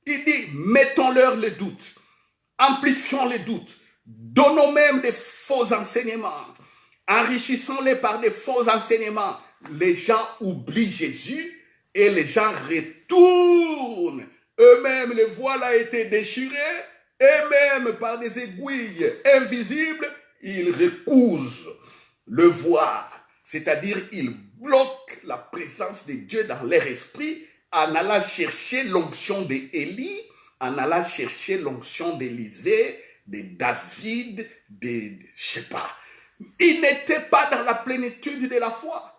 Il dit, mettons-leur le doute. Amplifions les doutes. Donnons même des faux enseignements. Enrichissons-les par des faux enseignements. Les gens oublient Jésus et les gens retournent. Eux-mêmes, le voile a été déchiré et même par des aiguilles invisibles, ils recousent le voile. C'est-à-dire, ils bloquent la présence de Dieu dans leur esprit en allant chercher l'onction d'Élie, en allant chercher l'onction d'Élisée, de David, je sais pas. Ils n'étaient pas dans la plénitude de la foi.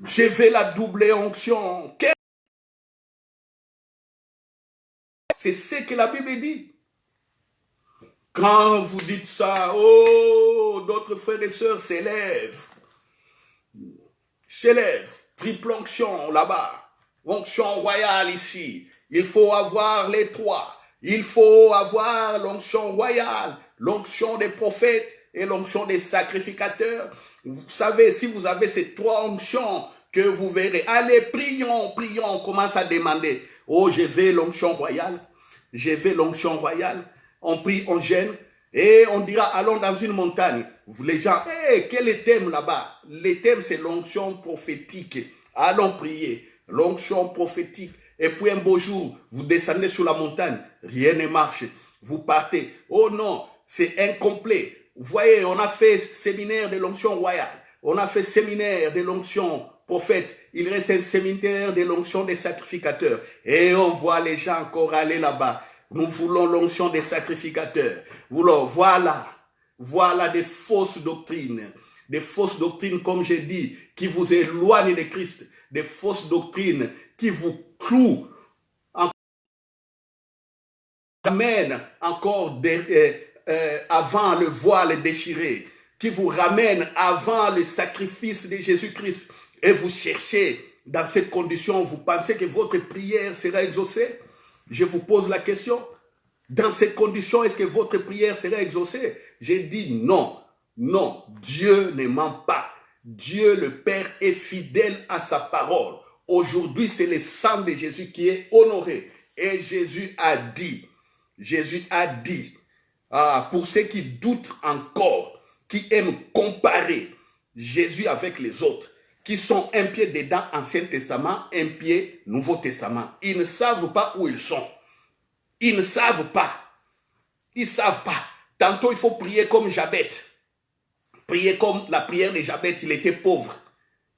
J'ai fait la double onction. C'est ce que la Bible dit. Quand vous dites ça, oh, d'autres frères et sœurs s'élèvent. Triple onction là-bas. Onction royale ici. Il faut avoir les trois. Il faut avoir l'onction royale, l'onction des prophètes et l'onction des sacrificateurs. Vous savez, si vous avez ces trois onctions, que vous verrez. Allez, prions, on commence à demander. Oh, je veux l'onction royale. On prie, on gêne. Et on dira, allons dans une montagne. Les gens, quel est le thème là-bas? Le thème, c'est l'onction prophétique. Allons prier. L'onction prophétique. Et puis un beau jour, vous descendez sur la montagne. Rien ne marche. Vous partez. Oh non, c'est incomplet. Vous voyez, on a fait séminaire de l'onction royale. On a fait séminaire de l'onction prophète. Il reste un séminaire de l'onction des sacrificateurs. Et on voit les gens encore aller là-bas. Nous voulons l'onction des sacrificateurs. Voilà des fausses doctrines. Des fausses doctrines, comme j'ai dit, qui vous éloignent de Christ. Des fausses doctrines qui vous clouent. Ramènent encore avant le voile déchiré. Qui vous ramène avant le sacrifice de Jésus-Christ. Et vous cherchez, dans cette condition, vous pensez que votre prière sera exaucée? Je vous pose la question. Dans cette condition, est-ce que votre prière sera exaucée? J'ai dit non. Non, Dieu ne ment pas. Dieu le Père est fidèle à sa parole. Aujourd'hui, c'est le sang de Jésus qui est honoré. Et Jésus a dit, pour ceux qui doutent encore, qui aiment comparer Jésus avec les autres, qui sont un pied dedans Ancien Testament, un pied Nouveau Testament. Ils ne savent pas où ils sont. Ils ne savent pas. Ils ne savent pas. Tantôt, il faut prier comme Jabet. Prier comme la prière de Jabet, il était pauvre.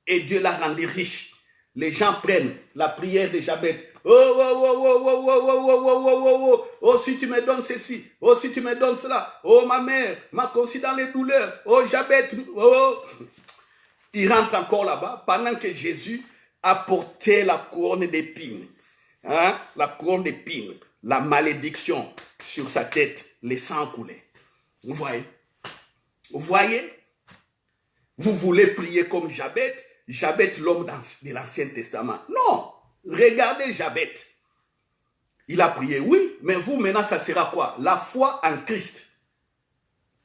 Et Dieu l'a rendu riche. Les gens prennent la prière de Jabet. Oh, oh, oh, oh, oh, oh, oh, oh, oh, oh, oh, oh, oh, si tu me donnes ceci, oh, si tu me donnes cela, oh, ma mère m'a conçu dans les douleurs, oh, j'habite, oh. Il rentre encore là-bas pendant que Jésus a porté la couronne d'épines, hein, la couronne d'épines, la malédiction sur sa tête, les sangs coulaient. Vous voyez? Vous voyez? Vous voulez prier comme Jabet, Jabet l'homme de l'Ancien Testament. Non, regardez Jabet. Il a prié, oui, mais vous maintenant ça sera quoi? La foi en Christ.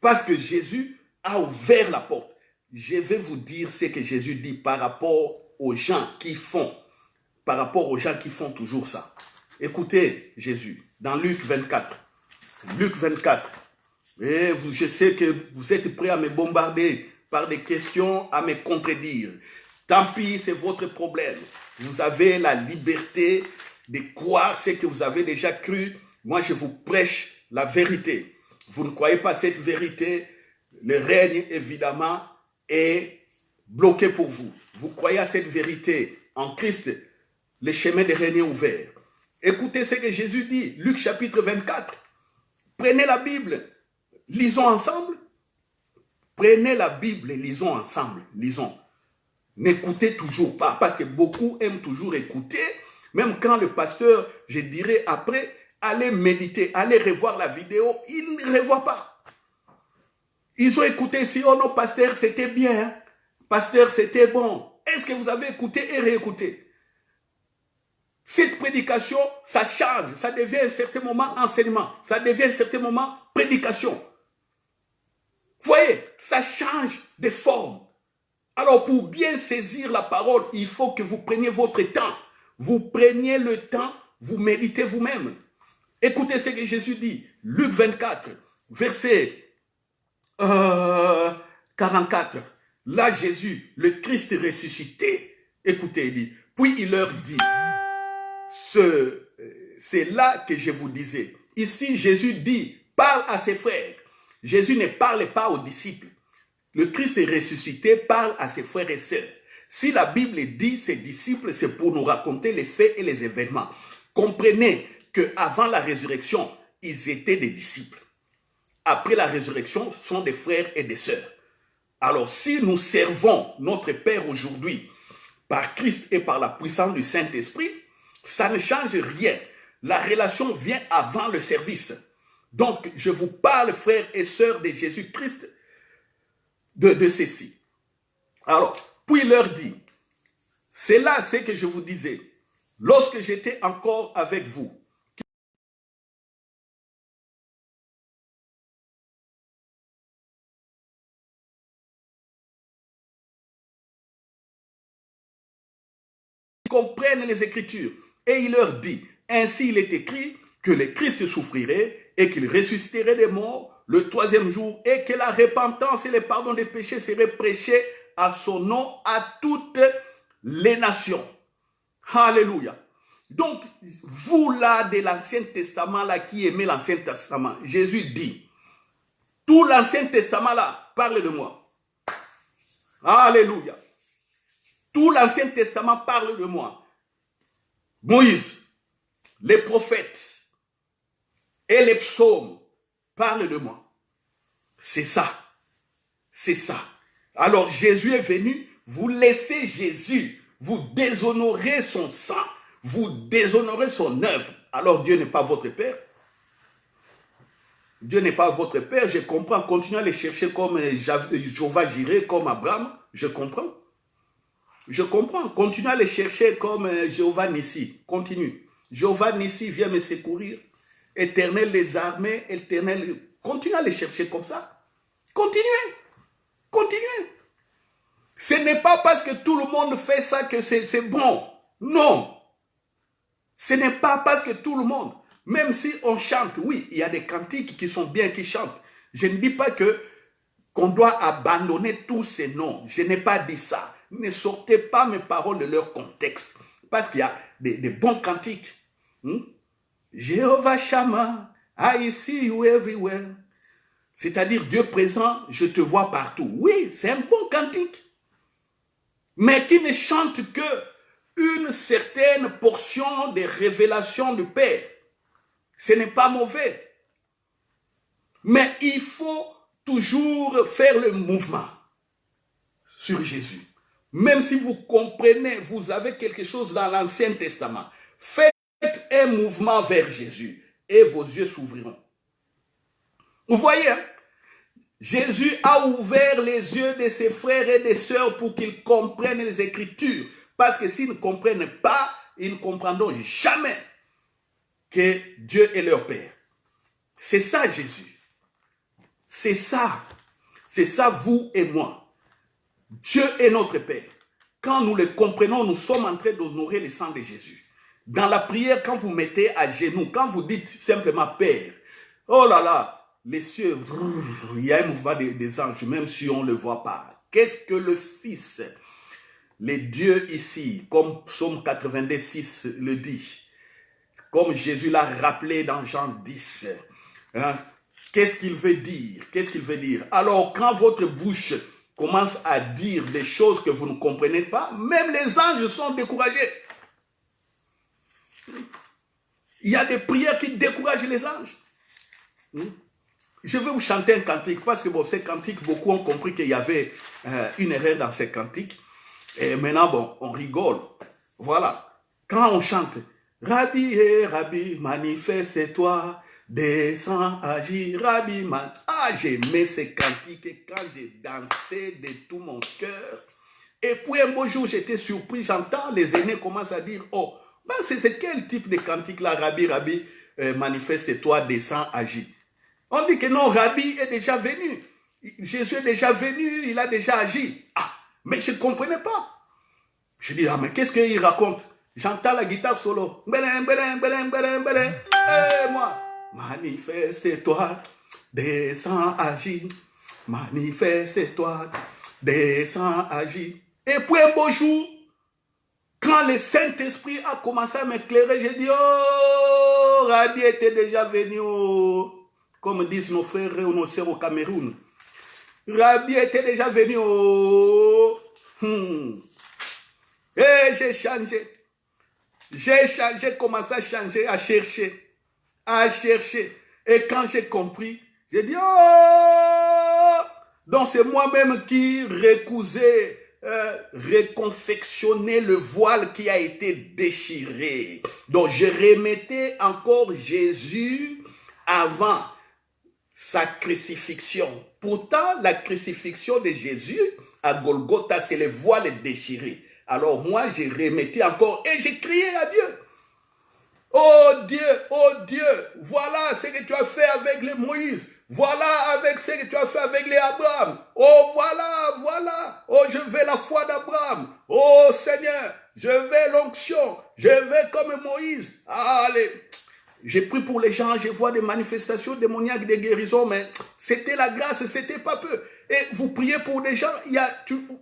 Parce que Jésus a ouvert la porte. Je vais vous dire ce que Jésus dit par rapport aux gens qui font, toujours ça. Écoutez Jésus, dans Luc 24. Luc 24. Et je sais que vous êtes prêts à me bombarder par des questions, à me contredire. Tant pis, c'est votre problème. Vous avez la liberté de croire ce que vous avez déjà cru. Moi, je vous prêche la vérité. Vous ne croyez pas cette vérité, le règne, évidemment, est bloqué pour vous. Vous croyez à cette vérité en Christ, le chemin de règne est ouvert. Écoutez ce que Jésus dit, Luc chapitre 24. Prenez la Bible, lisons ensemble. Prenez la Bible et lisons ensemble, lisons. N'écoutez toujours pas, parce que beaucoup aiment toujours écouter, même quand le pasteur, je dirais après, allez méditer, allez revoir la vidéo, ils ne revoient pas. Ils ont écouté si, oh non, pasteur, c'était bien, hein? Pasteur, c'était bon. Est-ce que vous avez écouté et réécouté? Cette prédication, ça change, ça devient à un certain moment enseignement, ça devient à un certain moment prédication. Vous voyez, ça change de forme. Alors, pour bien saisir la parole, il faut que vous preniez votre temps. Vous preniez le temps, vous méditez vous-même. Écoutez ce que Jésus dit. Luc 24, verset 44. Là, Jésus, le Christ ressuscité, écoutez, il dit, puis il leur dit, c'est là que je vous disais. Ici, Jésus dit, parle à ses frères. Jésus ne parle pas aux disciples. Le Christ est ressuscité, parle à ses frères et sœurs. Si la Bible dit ses disciples, c'est pour nous raconter les faits et les événements. Comprenez qu'avant la résurrection, ils étaient des disciples. Après la résurrection, ce sont des frères et des sœurs. Alors, si nous servons notre Père aujourd'hui par Christ et par la puissance du Saint-Esprit, ça ne change rien. La relation vient avant le service. Donc, je vous parle, frères et sœurs de Jésus-Christ, de ceci. Alors, puis il leur dit, c'est là ce que je vous disais, lorsque j'étais encore avec vous, qui comprennent les Écritures. Et il leur dit, ainsi il est écrit que le Christ souffrirait et qu'il ressusciterait des morts le troisième jour et que la repentance et le pardon des péchés seraient prêchés à son nom à toutes les nations. Alléluia. Donc, vous là de l'Ancien Testament là qui aimez l'Ancien Testament, Jésus dit, tout l'Ancien Testament là parle de moi. Alléluia. Tout l'Ancien Testament parle de moi. Moïse, les prophètes et les psaumes parlent de moi. C'est ça. C'est ça. Alors Jésus est venu, vous laissez Jésus, vous déshonorez son sang, vous déshonorez son œuvre. Alors Dieu n'est pas votre Père. Dieu n'est pas votre Père, je comprends. Continuez à les chercher comme Jéhovah Jireh, comme Abraham, je comprends. Je comprends. Continuez à les chercher comme Jéhovah Nissi. Continue. Jéhovah Nissi vient me secourir. Éternel des armées, éternel. Continuez à les chercher comme ça. Continuez. Continuez. Ce n'est pas parce que tout le monde fait ça que c'est bon. Non. Ce n'est pas parce que tout le monde, même si on chante, oui, il y a des cantiques qui sont bien, qui chantent. Je ne dis pas qu'on doit abandonner tous ces noms. Je n'ai pas dit ça. Ne sortez pas mes paroles de leur contexte. Parce qu'il y a des bons cantiques. Jéhovah Shammah, I see you everywhere. C'est-à-dire Dieu présent, je te vois partout. Oui, c'est un bon cantique. Mais qui ne chante que une certaine portion des révélations du Père. Ce n'est pas mauvais. Mais il faut toujours faire le mouvement sur Jésus. Même si vous comprenez, vous avez quelque chose dans l'Ancien Testament, faites un mouvement vers Jésus et vos yeux s'ouvriront. Vous voyez, hein? Jésus a ouvert les yeux de ses frères et des sœurs pour qu'ils comprennent les Écritures. Parce que s'ils ne comprennent pas, ils ne comprendront jamais que Dieu est leur Père. C'est ça Jésus. C'est ça. C'est ça vous et moi. Dieu est notre Père. Quand nous le comprenons, nous sommes en train d'honorer le sang de Jésus. Dans la prière, quand vous mettez à genoux, quand vous dites simplement Père, oh là là, les cieux, il y a un mouvement des anges, même si on ne le voit pas. Qu'est-ce que le Fils, les dieux ici, comme Psaume 86 le dit, comme Jésus l'a rappelé dans Jean 10, hein, qu'est-ce qu'il veut dire? Qu'est-ce qu'il veut dire? Alors, quand votre bouche commence à dire des choses que vous ne comprenez pas, même les anges sont découragés. Il y a des prières qui découragent les anges. Je vais vous chanter un cantique, parce que bon, ces cantiques, beaucoup ont compris qu'il y avait une erreur dans ces cantiques. Et maintenant, bon, on rigole. Voilà. Quand on chante, Rabbi et Rabbi, manifeste-toi, descends, agis, Rabbi, man. Ah, j'aimais ces cantiques et quand j'ai dansé de tout mon cœur. Et puis un beau jour, j'étais surpris, j'entends les aînés commencent à dire, oh, ben c'est quel type de cantique là, Rabbi, Rabbi, manifeste-toi, descends, agis. On dit que non, Rabbi est déjà venu. Jésus est déjà venu, il a déjà agi. Ah, mais je ne comprenais pas. Je dis, ah, mais qu'est-ce qu'il raconte? J'entends la guitare solo. Et moi, manifeste-toi, descends, agis. Manifeste-toi, descends, agis. Et puis un beau jour, quand le Saint-Esprit a commencé à m'éclairer, j'ai dit, oh, Rabbi était déjà venu, oh. Comme disent nos frères et nos sœurs au Cameroun. Rabbi était déjà venu. Oh. Et j'ai changé. J'ai commencé à changer, à chercher. Et quand j'ai compris, j'ai dit, oh! Donc c'est moi-même qui recousais, reconfectionnais le voile qui a été déchiré. Donc je remettais encore Jésus avant sa crucifixion. Pourtant, la crucifixion de Jésus à Golgotha, c'est le voile déchiré. Alors moi, j'ai remetté encore et j'ai crié à Dieu. Oh Dieu, voilà ce que tu as fait avec les Moïse. Voilà avec ce que tu as fait avec les Abraham. Oh voilà. Oh, je veux la foi d'Abraham. Oh Seigneur, je veux l'onction. Je veux comme Moïse. Allez. J'ai pris pour les gens, je vois des manifestations démoniaques, des guérisons, mais c'était la grâce, c'était pas peu. Et vous priez pour des gens,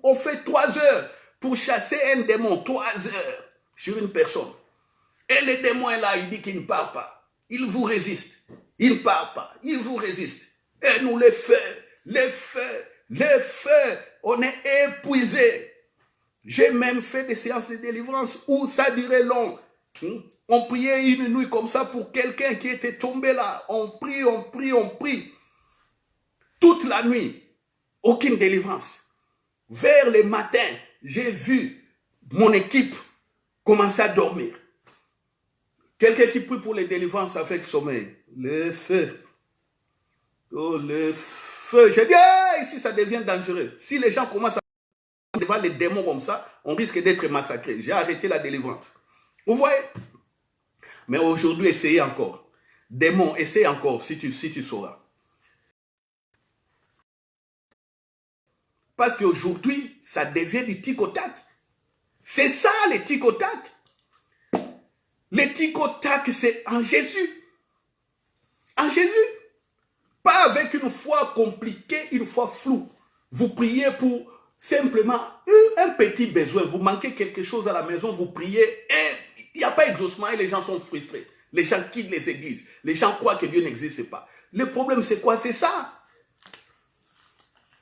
on fait 3 heures pour chasser un démon, 3 heures sur une personne. Et le démon est là, il dit qu'il ne parle pas. Il vous résiste. Il ne parle pas, il vous résiste. Et nous les faits, on est épuisés. J'ai même fait des séances de délivrance où ça durait long. On priait une nuit comme ça pour quelqu'un qui était tombé là. On prie. Toute la nuit, aucune délivrance. Vers le matin, j'ai vu mon équipe commencer à dormir. Quelqu'un qui prie pour les délivrances avec sommeil. Le feu. Oh, le feu. J'ai dit, ah, ici ça devient dangereux. Si les gens commencent à devant les démons comme ça, on risque d'être massacrés. J'ai arrêté la délivrance. Vous voyez? Mais aujourd'hui, essayez encore. Démon, essaye encore si tu sauras. Parce qu'aujourd'hui, ça devient du tic-au-tac. C'est ça, les tic-au-tac. Les tic-au-tac, c'est en Jésus. En Jésus. Pas avec une foi compliquée, une foi floue. Vous priez pour simplement un petit besoin. Vous manquez quelque chose à la maison, vous priez et il n'y a pas d'exaucement et les gens sont frustrés. Les gens quittent les églises. Les gens croient que Dieu n'existe pas. Le problème, c'est quoi? C'est ça.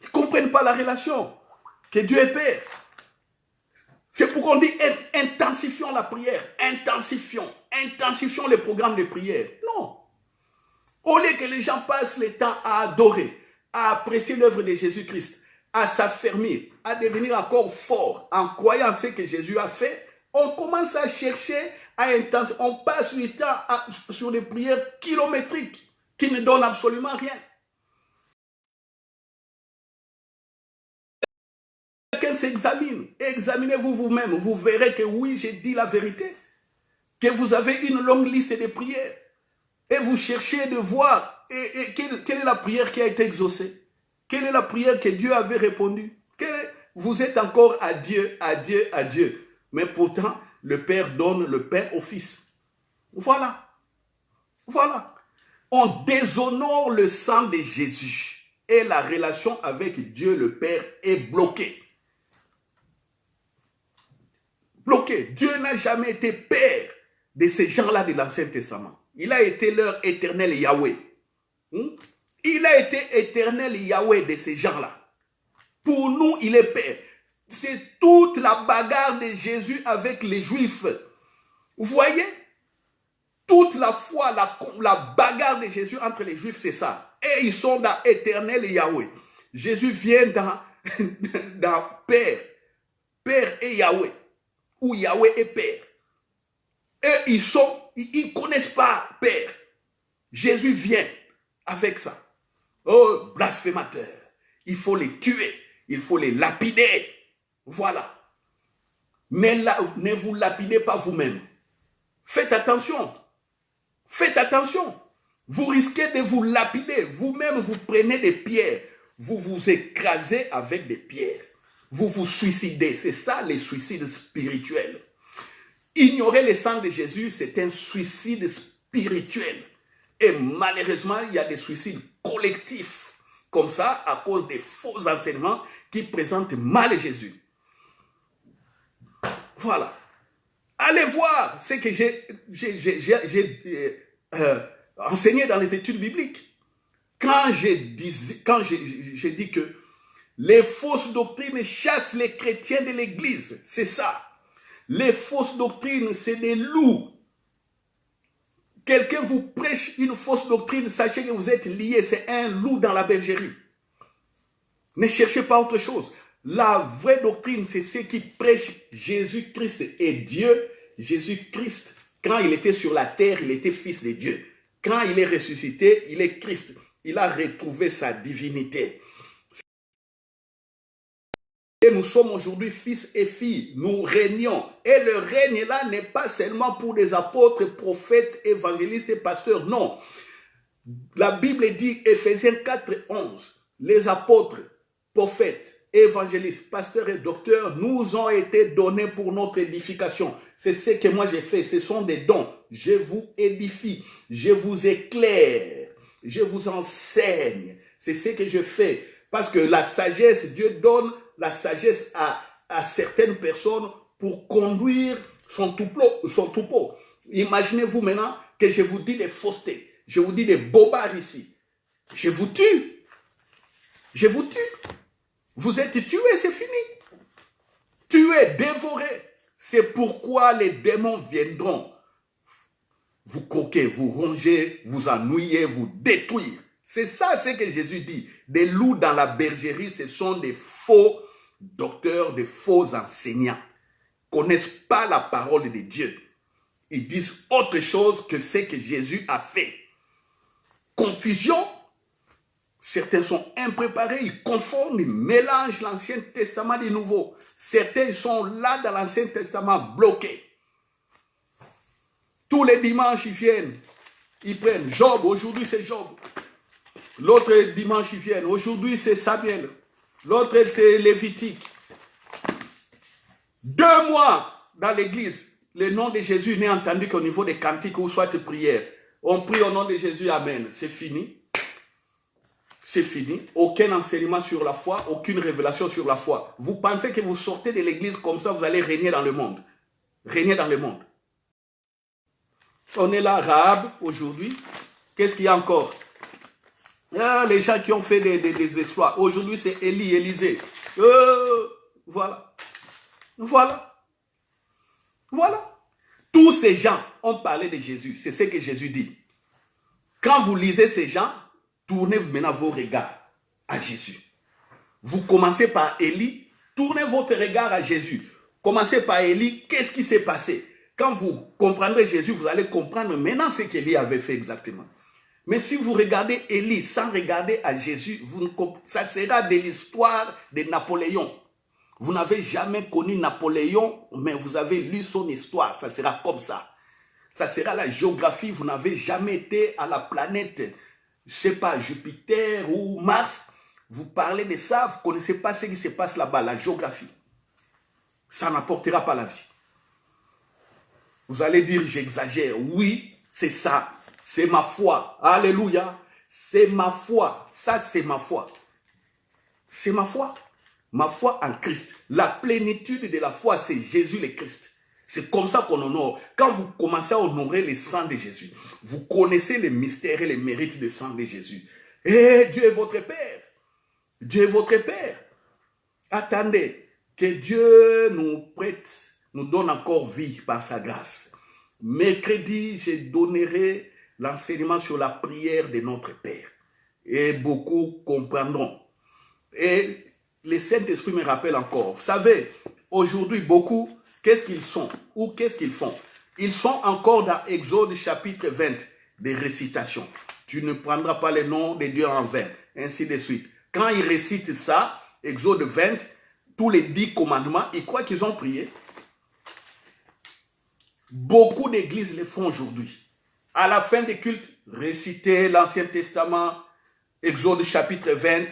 Ils ne comprennent pas la relation. Que Dieu est Père. C'est pourquoi on dit intensifions la prière, intensifions les programmes de prière. Non. Au lieu que les gens passent le temps à adorer, à apprécier l'œuvre de Jésus-Christ, à s'affermir, à devenir encore fort en croyant ce que Jésus a fait, on commence à chercher à intensifier. On passe du temps sur des prières kilométriques qui ne donnent absolument rien. Chacun s'examine. Examinez-vous vous-même. Vous verrez que oui, j'ai dit la vérité. Que vous avez une longue liste de prières. Et vous cherchez de voir quelle est la prière qui a été exaucée. Quelle est la prière que Dieu avait répondu? Vous êtes encore à Dieu, à Dieu, à Dieu. Mais pourtant, le Père donne le pain au Fils. Voilà. Voilà. On déshonore le sang de Jésus. Et la relation avec Dieu le Père est bloquée. Bloquée. Dieu n'a jamais été père de ces gens-là de l'Ancien Testament. Il a été leur éternel Yahweh. Il a été éternel Yahweh de ces gens-là. Pour nous, il est Père. C'est toute la bagarre de Jésus avec les Juifs. Vous voyez? Toute la foi, la bagarre de Jésus entre les Juifs, c'est ça. Et ils sont dans éternel Yahweh. Jésus vient dans Père. Père et Yahweh. Ou Yahweh et Père. Et ils ne connaissent pas Père. Jésus vient avec ça. Oh, blasphémateur. Il faut les tuer. Il faut les lapider. Voilà. Ne vous lapidez pas vous-même. Faites attention. Faites attention. Vous risquez de vous lapider. Vous-même, vous prenez des pierres. Vous vous écrasez avec des pierres. Vous vous suicidez. C'est ça, les suicides spirituels. Ignorer le sang de Jésus, c'est un suicide spirituel. Et malheureusement, il y a des suicides collectifs comme ça à cause des faux enseignements qui présentent mal Jésus. Voilà. Allez voir ce que j'ai enseigné dans les études bibliques. Quand j'ai dit que les fausses doctrines chassent les chrétiens de l'église, c'est ça. Les fausses doctrines, c'est des loups. Quelqu'un vous prêche une fausse doctrine, sachez que vous êtes liés, c'est un loup dans la bergerie. Ne cherchez pas autre chose. La vraie doctrine, c'est ce qui prêche Jésus-Christ est Dieu. Jésus-Christ, quand il était sur la terre, il était fils de Dieu. Quand il est ressuscité, il est Christ. Il a retrouvé sa divinité. Et nous sommes aujourd'hui fils et filles, nous régnons. Et le règne là n'est pas seulement pour des apôtres, prophètes, évangélistes et pasteurs, non. La Bible dit, Éphésiens 4, 11, les apôtres, prophètes, évangélistes, pasteurs et docteurs nous ont été donnés pour notre édification. C'est ce que moi j'ai fait, ce sont des dons. Je vous édifie, je vous éclaire, je vous enseigne. C'est ce que je fais. Parce que la sagesse, Dieu donne la sagesse à certaines personnes pour conduire son troupeau. Imaginez-vous maintenant que je vous dis des faussetés, je vous dis des bobards ici. Je vous tue. Je vous tue. Vous êtes tués, c'est fini. Tués, dévorés. C'est pourquoi les démons viendront vous croquer, vous ronger, vous ennuyer, vous détruire. C'est ça ce que Jésus dit. Des loups dans la bergerie, ce sont des faux docteurs, des faux enseignants. Ils ne connaissent pas la parole de Dieu. Ils disent autre chose que ce que Jésus a fait. Confusion. Certains sont impréparés, ils confondent, ils mélangent l'Ancien Testament et le Nouveau. Certains sont là dans l'Ancien Testament bloqués. Tous les dimanches, ils viennent. Ils prennent Job, aujourd'hui c'est Job. L'autre dimanche, ils viennent. Aujourd'hui, c'est Samuel. L'autre, c'est Lévitique. 2 mois dans l'église, le nom de Jésus n'est entendu qu'au niveau des cantiques ou soit de prière. On prie au nom de Jésus, Amen. C'est fini. C'est fini. Aucun enseignement sur la foi, aucune révélation sur la foi. Vous pensez que vous sortez de l'église comme ça, vous allez régner dans le monde. Régner dans le monde. On est là, Rahab, aujourd'hui. Qu'est-ce qu'il y a encore? Ah, les gens qui ont fait des exploits. Aujourd'hui, c'est Élisée. Voilà. Voilà. Voilà. Tous ces gens ont parlé de Jésus. C'est ce que Jésus dit. Quand vous lisez ces gens, tournez maintenant vos regards à Jésus. Vous commencez par Élie, tournez votre regard à Jésus. Commencez par Élie, qu'est-ce qui s'est passé? Quand vous comprendrez Jésus, vous allez comprendre maintenant ce qu'Élie avait fait exactement. Mais si vous regardez Élie sans regarder à Jésus, ça sera de l'histoire de Napoléon. Vous n'avez jamais connu Napoléon, mais vous avez lu son histoire. Ça sera comme ça. Ça sera la géographie. Vous n'avez jamais été à la planète, je ne sais pas, Jupiter ou Mars. Vous parlez de ça, vous ne connaissez pas ce qui se passe là-bas, la géographie. Ça n'apportera pas la vie. Vous allez dire, j'exagère. Oui, c'est ça. C'est ma foi. Alléluia. C'est ma foi. Ça, c'est ma foi. C'est ma foi. Ma foi en Christ. La plénitude de la foi, c'est Jésus le Christ. C'est comme ça qu'on honore. Quand vous commencez à honorer le sang de Jésus, vous connaissez les mystères et les mérites du sang de Jésus. Et Dieu est votre Père. Dieu est votre Père. Attendez que Dieu nous prête, nous donne encore vie par sa grâce. Mercredi, je donnerai l'enseignement sur la prière de notre Père. Et beaucoup comprendront. Et le Saint-Esprit me rappelle encore. Vous savez, aujourd'hui, beaucoup, qu'est-ce qu'ils sont ou qu'est-ce qu'ils font? Ils sont encore dans Exode chapitre 20, des récitations. Tu ne prendras pas les noms de Dieu en vain, ainsi de suite. Quand ils récitent ça, Exode 20, tous les 10 commandements, ils croient qu'ils ont prié. Beaucoup d'églises le font aujourd'hui. À la fin des cultes, réciter l'Ancien Testament, Exode chapitre 20,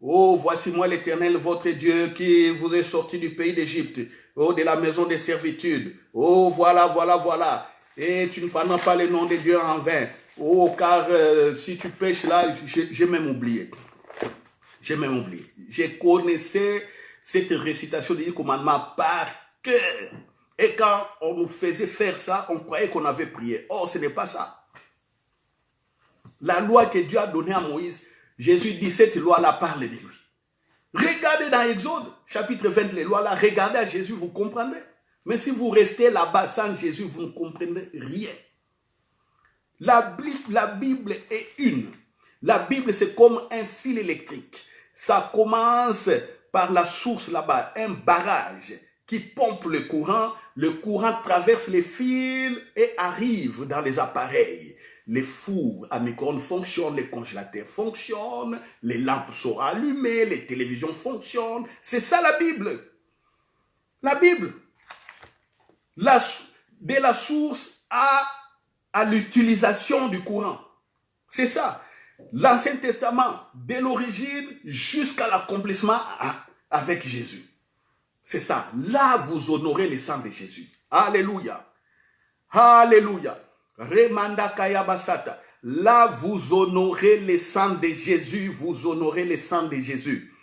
oh, voici moi l'Éternel, votre Dieu, qui vous est sorti du pays d'Égypte, oh, de la maison de servitude. Oh, voilà, voilà, voilà. Et tu ne prendras pas le nom de Dieu en vain. Oh, car si tu pêches là, j'ai même oublié. J'ai même oublié. J'ai connaissé cette récitation des 10 commandements par cœur. Et quand on nous faisait faire ça, on croyait qu'on avait prié. Oh, ce n'est pas ça. La loi que Dieu a donnée à Moïse, Jésus dit, cette loi-là parle de lui. Regardez dans Exode, chapitre 20, les lois-là, regardez à Jésus, vous comprendrez. Mais si vous restez là-bas sans Jésus, vous ne comprendrez rien. La Bible est une. La Bible, c'est comme un fil électrique. Ça commence par la source là-bas, un barrage qui pompe le courant traverse les fils et arrive dans les appareils. Les fours à micro-ondes fonctionnent, les congélateurs fonctionnent, les lampes sont allumées, les télévisions fonctionnent. C'est ça la Bible. La Bible. De la source à l'utilisation du courant. C'est ça. L'Ancien Testament, de l'origine jusqu'à l'accomplissement avec Jésus. C'est ça. Là, vous honorez le sang de Jésus. Alléluia. Alléluia. Remanda Kayabasata. Là, vous honorez le sang de Jésus. Vous honorez le sang de Jésus.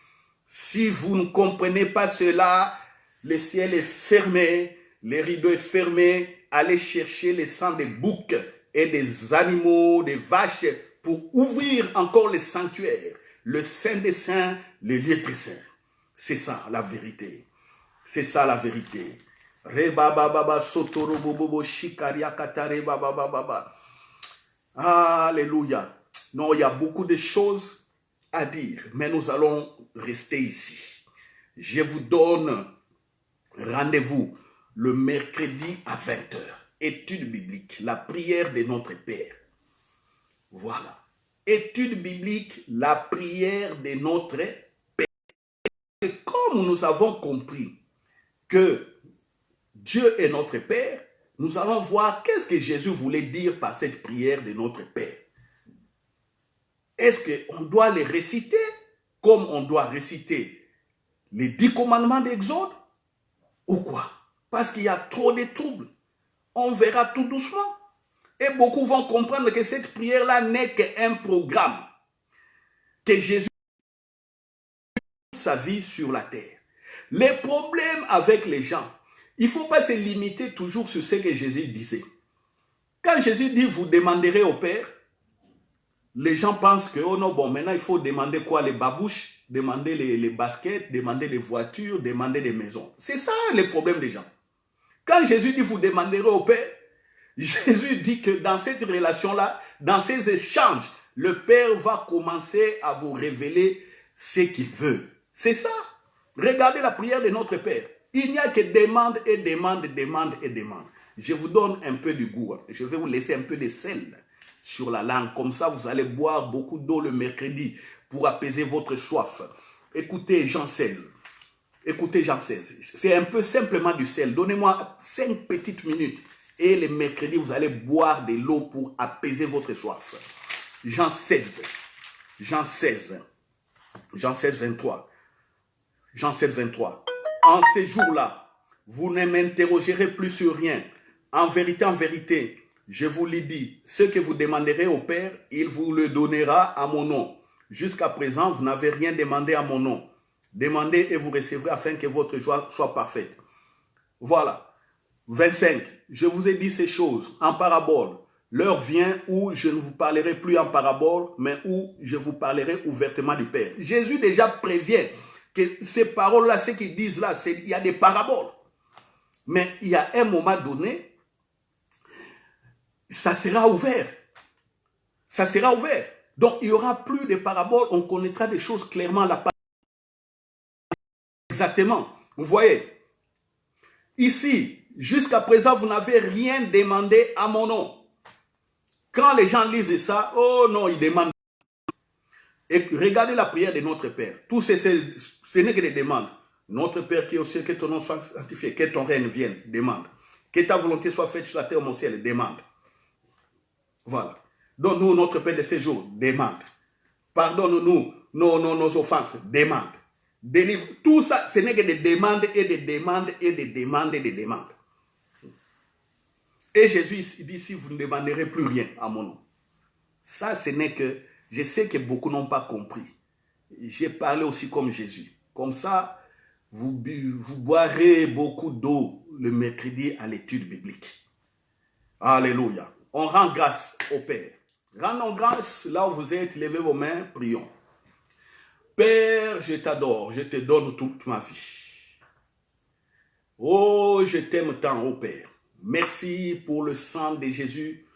Si vous ne comprenez pas cela, le ciel est fermé, les rideaux sont fermés. Allez chercher le sang des boucs et des animaux, des vaches, pour ouvrir encore le sanctuaire, le Saint des Saints, le lieu très saint. C'est ça la vérité. C'est ça la vérité. Alléluia. Non, il y a beaucoup de choses à dire, mais nous allons rester ici. Je vous donne rendez-vous le mercredi à 20h. Étude biblique, la prière de notre Père. Voilà. Étude biblique, la prière de notre Père. Et comme nous avons compris que Dieu est notre Père, nous allons voir qu'est-ce que Jésus voulait dire par cette prière de notre Père. Est-ce qu'on doit les réciter comme on doit réciter les 10 commandements d'Exode ou quoi? Parce qu'il y a trop de troubles. On verra tout doucement. Et beaucoup vont comprendre que cette prière-là n'est qu'un programme. Que Jésus a sa vie sur la terre. Les problèmes avec les gens, il ne faut pas se limiter toujours sur ce que Jésus disait. Quand Jésus dit, vous demanderez au Père, les gens pensent que, oh non, bon, maintenant il faut demander quoi? Les babouches, demander les baskets, demander les voitures, demander des maisons. C'est ça le problème des gens. Quand Jésus dit vous demanderez au Père, Jésus dit que dans cette relation-là, dans ces échanges, le Père va commencer à vous révéler ce qu'il veut. C'est ça. Regardez la prière de notre Père. Il n'y a que demande et demande, demande et demande. Je vous donne un peu du goût. Je vais vous laisser un peu de sel sur la langue. Comme ça, vous allez boire beaucoup d'eau le mercredi pour apaiser votre soif. Écoutez Jean 16. Écoutez Jean 16. C'est un peu simplement du sel. Donnez-moi 5 petites minutes. Et le mercredi, vous allez boire de l'eau pour apaiser votre soif. Jean 16. Jean 16. Jean 16, 23. Jean 7, 23. En ces jours-là, vous ne m'interrogerez plus sur rien. En vérité, je vous l'ai dit, ce que vous demanderez au Père, il vous le donnera à mon nom. Jusqu'à présent, vous n'avez rien demandé à mon nom. Demandez et vous recevrez afin que votre joie soit parfaite. Voilà. 25. Je vous ai dit ces choses en parabole. L'heure vient où je ne vous parlerai plus en parabole, mais où je vous parlerai ouvertement du Père. Jésus déjà prévient que ces paroles-là, ce qu'ils disent là, il y a des paraboles. Mais il y a un moment donné, ça sera ouvert. Ça sera ouvert. Donc, il n'y aura plus de paraboles, on connaîtra des choses clairement à la parole. Exactement. Vous voyez, ici, jusqu'à présent, vous n'avez rien demandé à mon nom. Quand les gens lisent ça, oh non, ils demandent. Et regardez la prière de notre Père. Tout ce n'est que des demandes. Notre Père qui est au ciel, que ton nom soit sanctifié, que ton règne vienne, demande. Que ta volonté soit faite sur la terre, mon ciel, demande. Voilà. Donne-nous notre Père de ces jours, demande. Pardonne-nous nos offenses, demande. Délivre. Tout ça, ce n'est que des demandes et des demandes et des demandes et des demandes. Et Jésus dit, si vous ne demanderez plus rien à mon nom. Ça, ce n'est que, je sais que beaucoup n'ont pas compris. J'ai parlé aussi comme Jésus. Comme ça, vous boirez beaucoup d'eau le mercredi à l'étude biblique. Alléluia. On rend grâce au Père. Rendons grâce là où vous êtes, levez vos mains, prions. Père, je t'adore, je te donne toute ma vie. Oh, je t'aime tant, oh Père. Merci pour le sang de Jésus,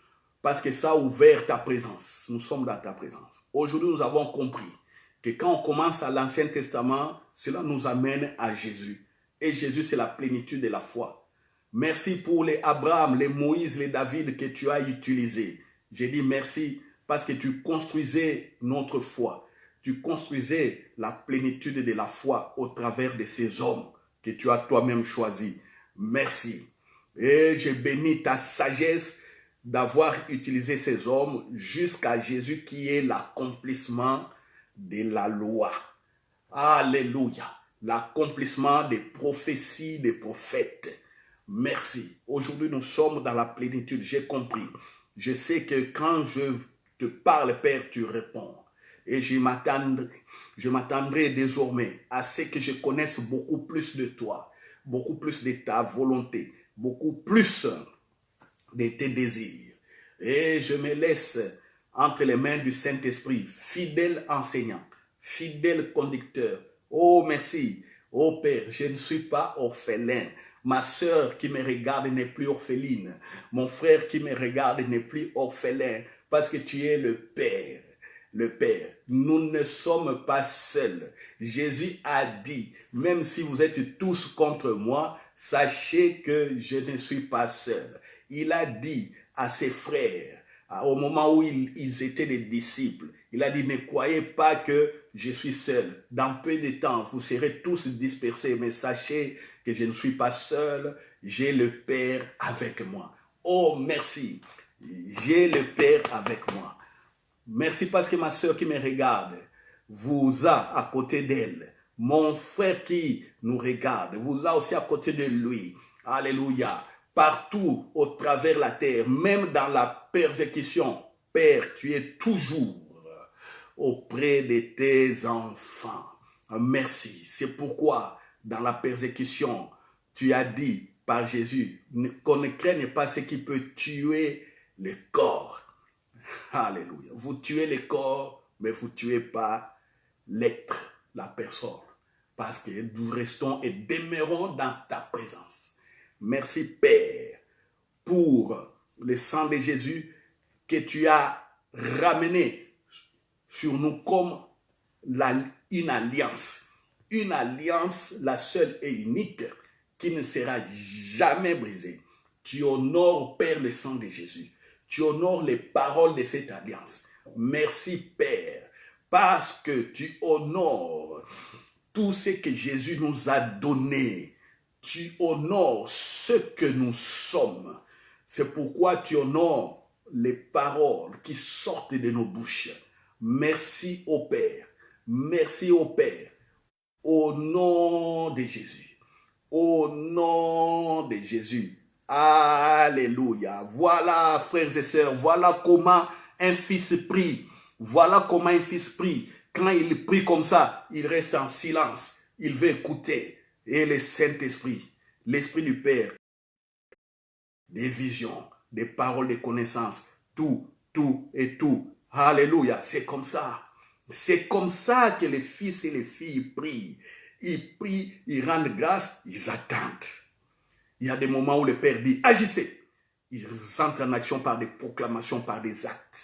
parce que ça a ouvert ta présence. Nous sommes dans ta présence. Aujourd'hui, nous avons compris que quand on commence à l'Ancien Testament, cela nous amène à Jésus. Et Jésus, c'est la plénitude de la foi. Merci pour les Abraham, les Moïse, les David que tu as utilisés. J'ai dit merci parce que tu construisais notre foi. Tu construisais la plénitude de la foi au travers de ces hommes que tu as toi-même choisis. Merci. Et je bénis ta sagesse d'avoir utilisé ces hommes jusqu'à Jésus qui est l'accomplissement de la loi. Alléluia. L'accomplissement des prophéties des prophètes. Merci. Aujourd'hui, nous sommes dans la plénitude. J'ai compris. Je sais que quand je te parle, Père, tu réponds. Et je m'attendrai désormais à ce que je connaisse beaucoup plus de toi, beaucoup plus de ta volonté, beaucoup plus de tes désirs. Et je me laisse entre les mains du Saint-Esprit, fidèle enseignant, fidèle conducteur. Oh, merci. Oh, Père, je ne suis pas orphelin. Ma sœur qui me regarde n'est plus orpheline. Mon frère qui me regarde n'est plus orphelin parce que tu es le Père. Le Père, nous ne sommes pas seuls. Jésus a dit, même si vous êtes tous contre moi, sachez que je ne suis pas seul. Il a dit à ses frères, au moment où ils étaient des disciples, il a dit, ne croyez pas que je suis seul. Dans peu de temps, vous serez tous dispersés, mais sachez que je ne suis pas seul. J'ai le Père avec moi. Oh, merci. J'ai le Père avec moi. Merci parce que ma soeur qui me regarde vous a à côté d'elle. Mon frère qui nous regarde vous a aussi à côté de lui. Alléluia. Partout au travers la terre, même dans la persécution, Père, tu es toujours auprès de tes enfants. Merci. C'est pourquoi dans la persécution, tu as dit par Jésus qu'on ne craigne pas ce qui peut tuer le corps. Alléluia. Vous tuez le corps, mais vous ne tuez pas l'être, la personne. Parce que nous restons et demeurons dans ta présence. Merci, Père, pour le sang de Jésus que tu as ramené sur nous comme une alliance. Une alliance, la seule et unique, qui ne sera jamais brisée. Tu honores, Père, le sang de Jésus. Tu honores les paroles de cette alliance. Merci, Père, parce que tu honores tout ce que Jésus nous a donné. Tu honores ce que nous sommes. C'est pourquoi tu honores les paroles qui sortent de nos bouches. Merci au Père. Merci au Père. Au nom de Jésus. Au nom de Jésus. Alléluia. Voilà, frères et sœurs, voilà comment un fils prie. Voilà comment un fils prie. Quand il prie comme ça, il reste en silence. Il veut écouter. Et le Saint-Esprit, l'Esprit du Père, des visions, des paroles, des connaissances, tout. Alléluia. C'est comme ça. C'est comme ça que les fils et les filles prient. Ils prient, ils rendent grâce, ils attendent. Il y a des moments où le Père dit, agissez. Ils entrent en action par des proclamations, par des actes.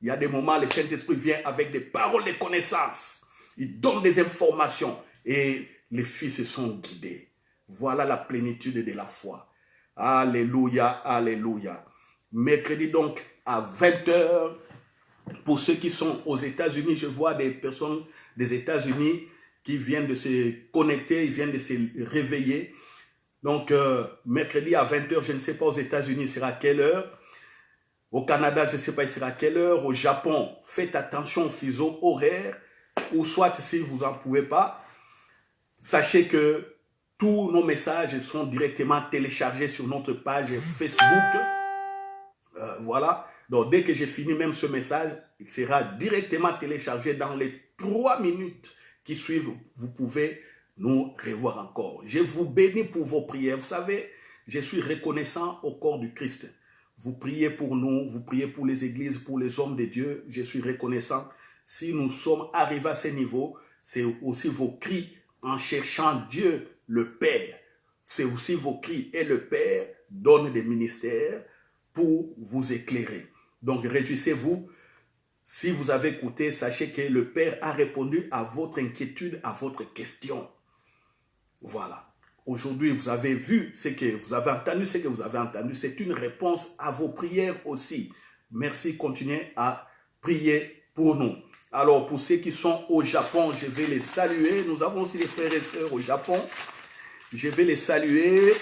Il y a des moments où le Saint-Esprit vient avec des paroles de connaissance. Il donne des informations et les fils se sont guidés. Voilà la plénitude de la foi. Alléluia, alléluia. Mercredi donc à 20h, pour ceux qui sont aux États-Unis, je vois des personnes des États-Unis qui viennent de se connecter, ils viennent de se réveiller. Donc, mercredi à 20h, je ne sais pas aux États-Unis, il sera à quelle heure. Au Canada, je ne sais pas, il sera à quelle heure. Au Japon, faites attention aux fuseaux horaires. Ou soit, si vous n'en pouvez pas, sachez que tous nos messages sont directement téléchargés sur notre page Facebook. Voilà. Donc, dès que j'ai fini même ce message, il sera directement téléchargé dans les 3 minutes qui suivent. Vous pouvez nous revoir encore. Je vous bénis pour vos prières. Vous savez, je suis reconnaissant au corps du Christ. Vous priez pour nous, vous priez pour les églises, pour les hommes de Dieu. Je suis reconnaissant. Si nous sommes arrivés à ce niveau, c'est aussi vos cris en cherchant Dieu, le Père. C'est aussi vos cris et le Père donne des ministères pour vous éclairer. Donc, réjouissez-vous. Si vous avez écouté, sachez que le Père a répondu à votre inquiétude, à votre question. Voilà. Aujourd'hui, vous avez vu ce que vous avez entendu, ce que vous avez entendu. C'est une réponse à vos prières aussi. Merci, continuez à prier pour nous. Alors, pour ceux qui sont au Japon, je vais les saluer. Nous avons aussi des frères et sœurs au Japon. Je vais les saluer.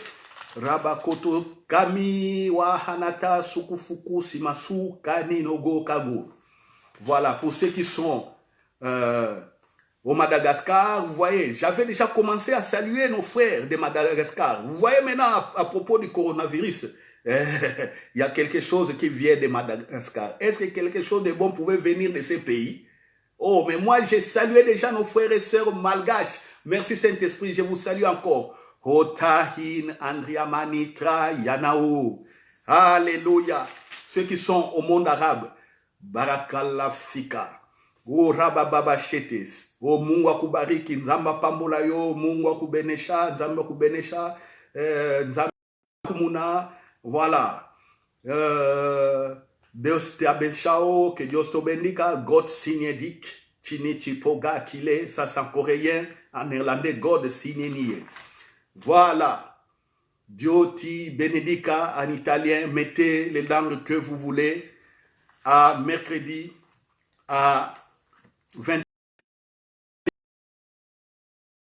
Rabakoto Kami Wahanata Sukufuku Simasu Kani Nogo Kago. Voilà, pour ceux qui sont au Madagascar, vous voyez, j'avais déjà commencé à saluer nos frères de Madagascar. Vous voyez maintenant, à propos du coronavirus, il y a quelque chose qui vient de Madagascar. Est-ce que quelque chose de bon pouvait venir de ces pays? Oh, mais moi, j'ai salué déjà nos frères et sœurs malgaches. Merci Saint-Esprit, je vous salue encore. Otahin Andriamanitra Yanao. Alléluia. Ceux qui sont au monde arabe, Barakallah Fika. O Rabababa Shetes. O Mungu akubariki. Nzamba pambola yo. Mungu akubenesha. Nzamba akubenesha. Nzamba kumuna. Voilà. Deus te abençao. Que Dios te bendiga. God signedik. Chini chipoga kile. Ça c'est en coréen. En néerlandais, God signenie. Voilà. Dio ti benedica en italien. Mettez les langues que vous voulez. À mercredi à 20.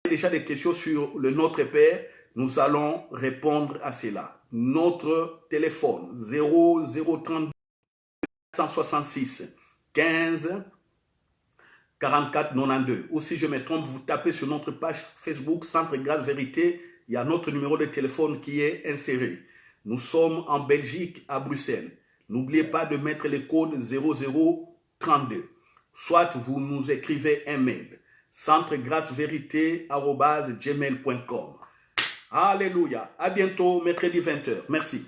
Déjà des questions sur le Notre Père. Nous allons répondre à cela. Notre téléphone 0032 166 15 44 92. Ou si je me trompe, vous tapez sur notre page Facebook Centre Grâce Vérité. Il y a notre numéro de téléphone qui est inséré. Nous sommes en Belgique, à Bruxelles. N'oubliez pas de mettre le code 0032. Soit vous nous écrivez un mail. centregrâcevérité@gmail.com. Alléluia. À bientôt, mercredi 20h. Merci.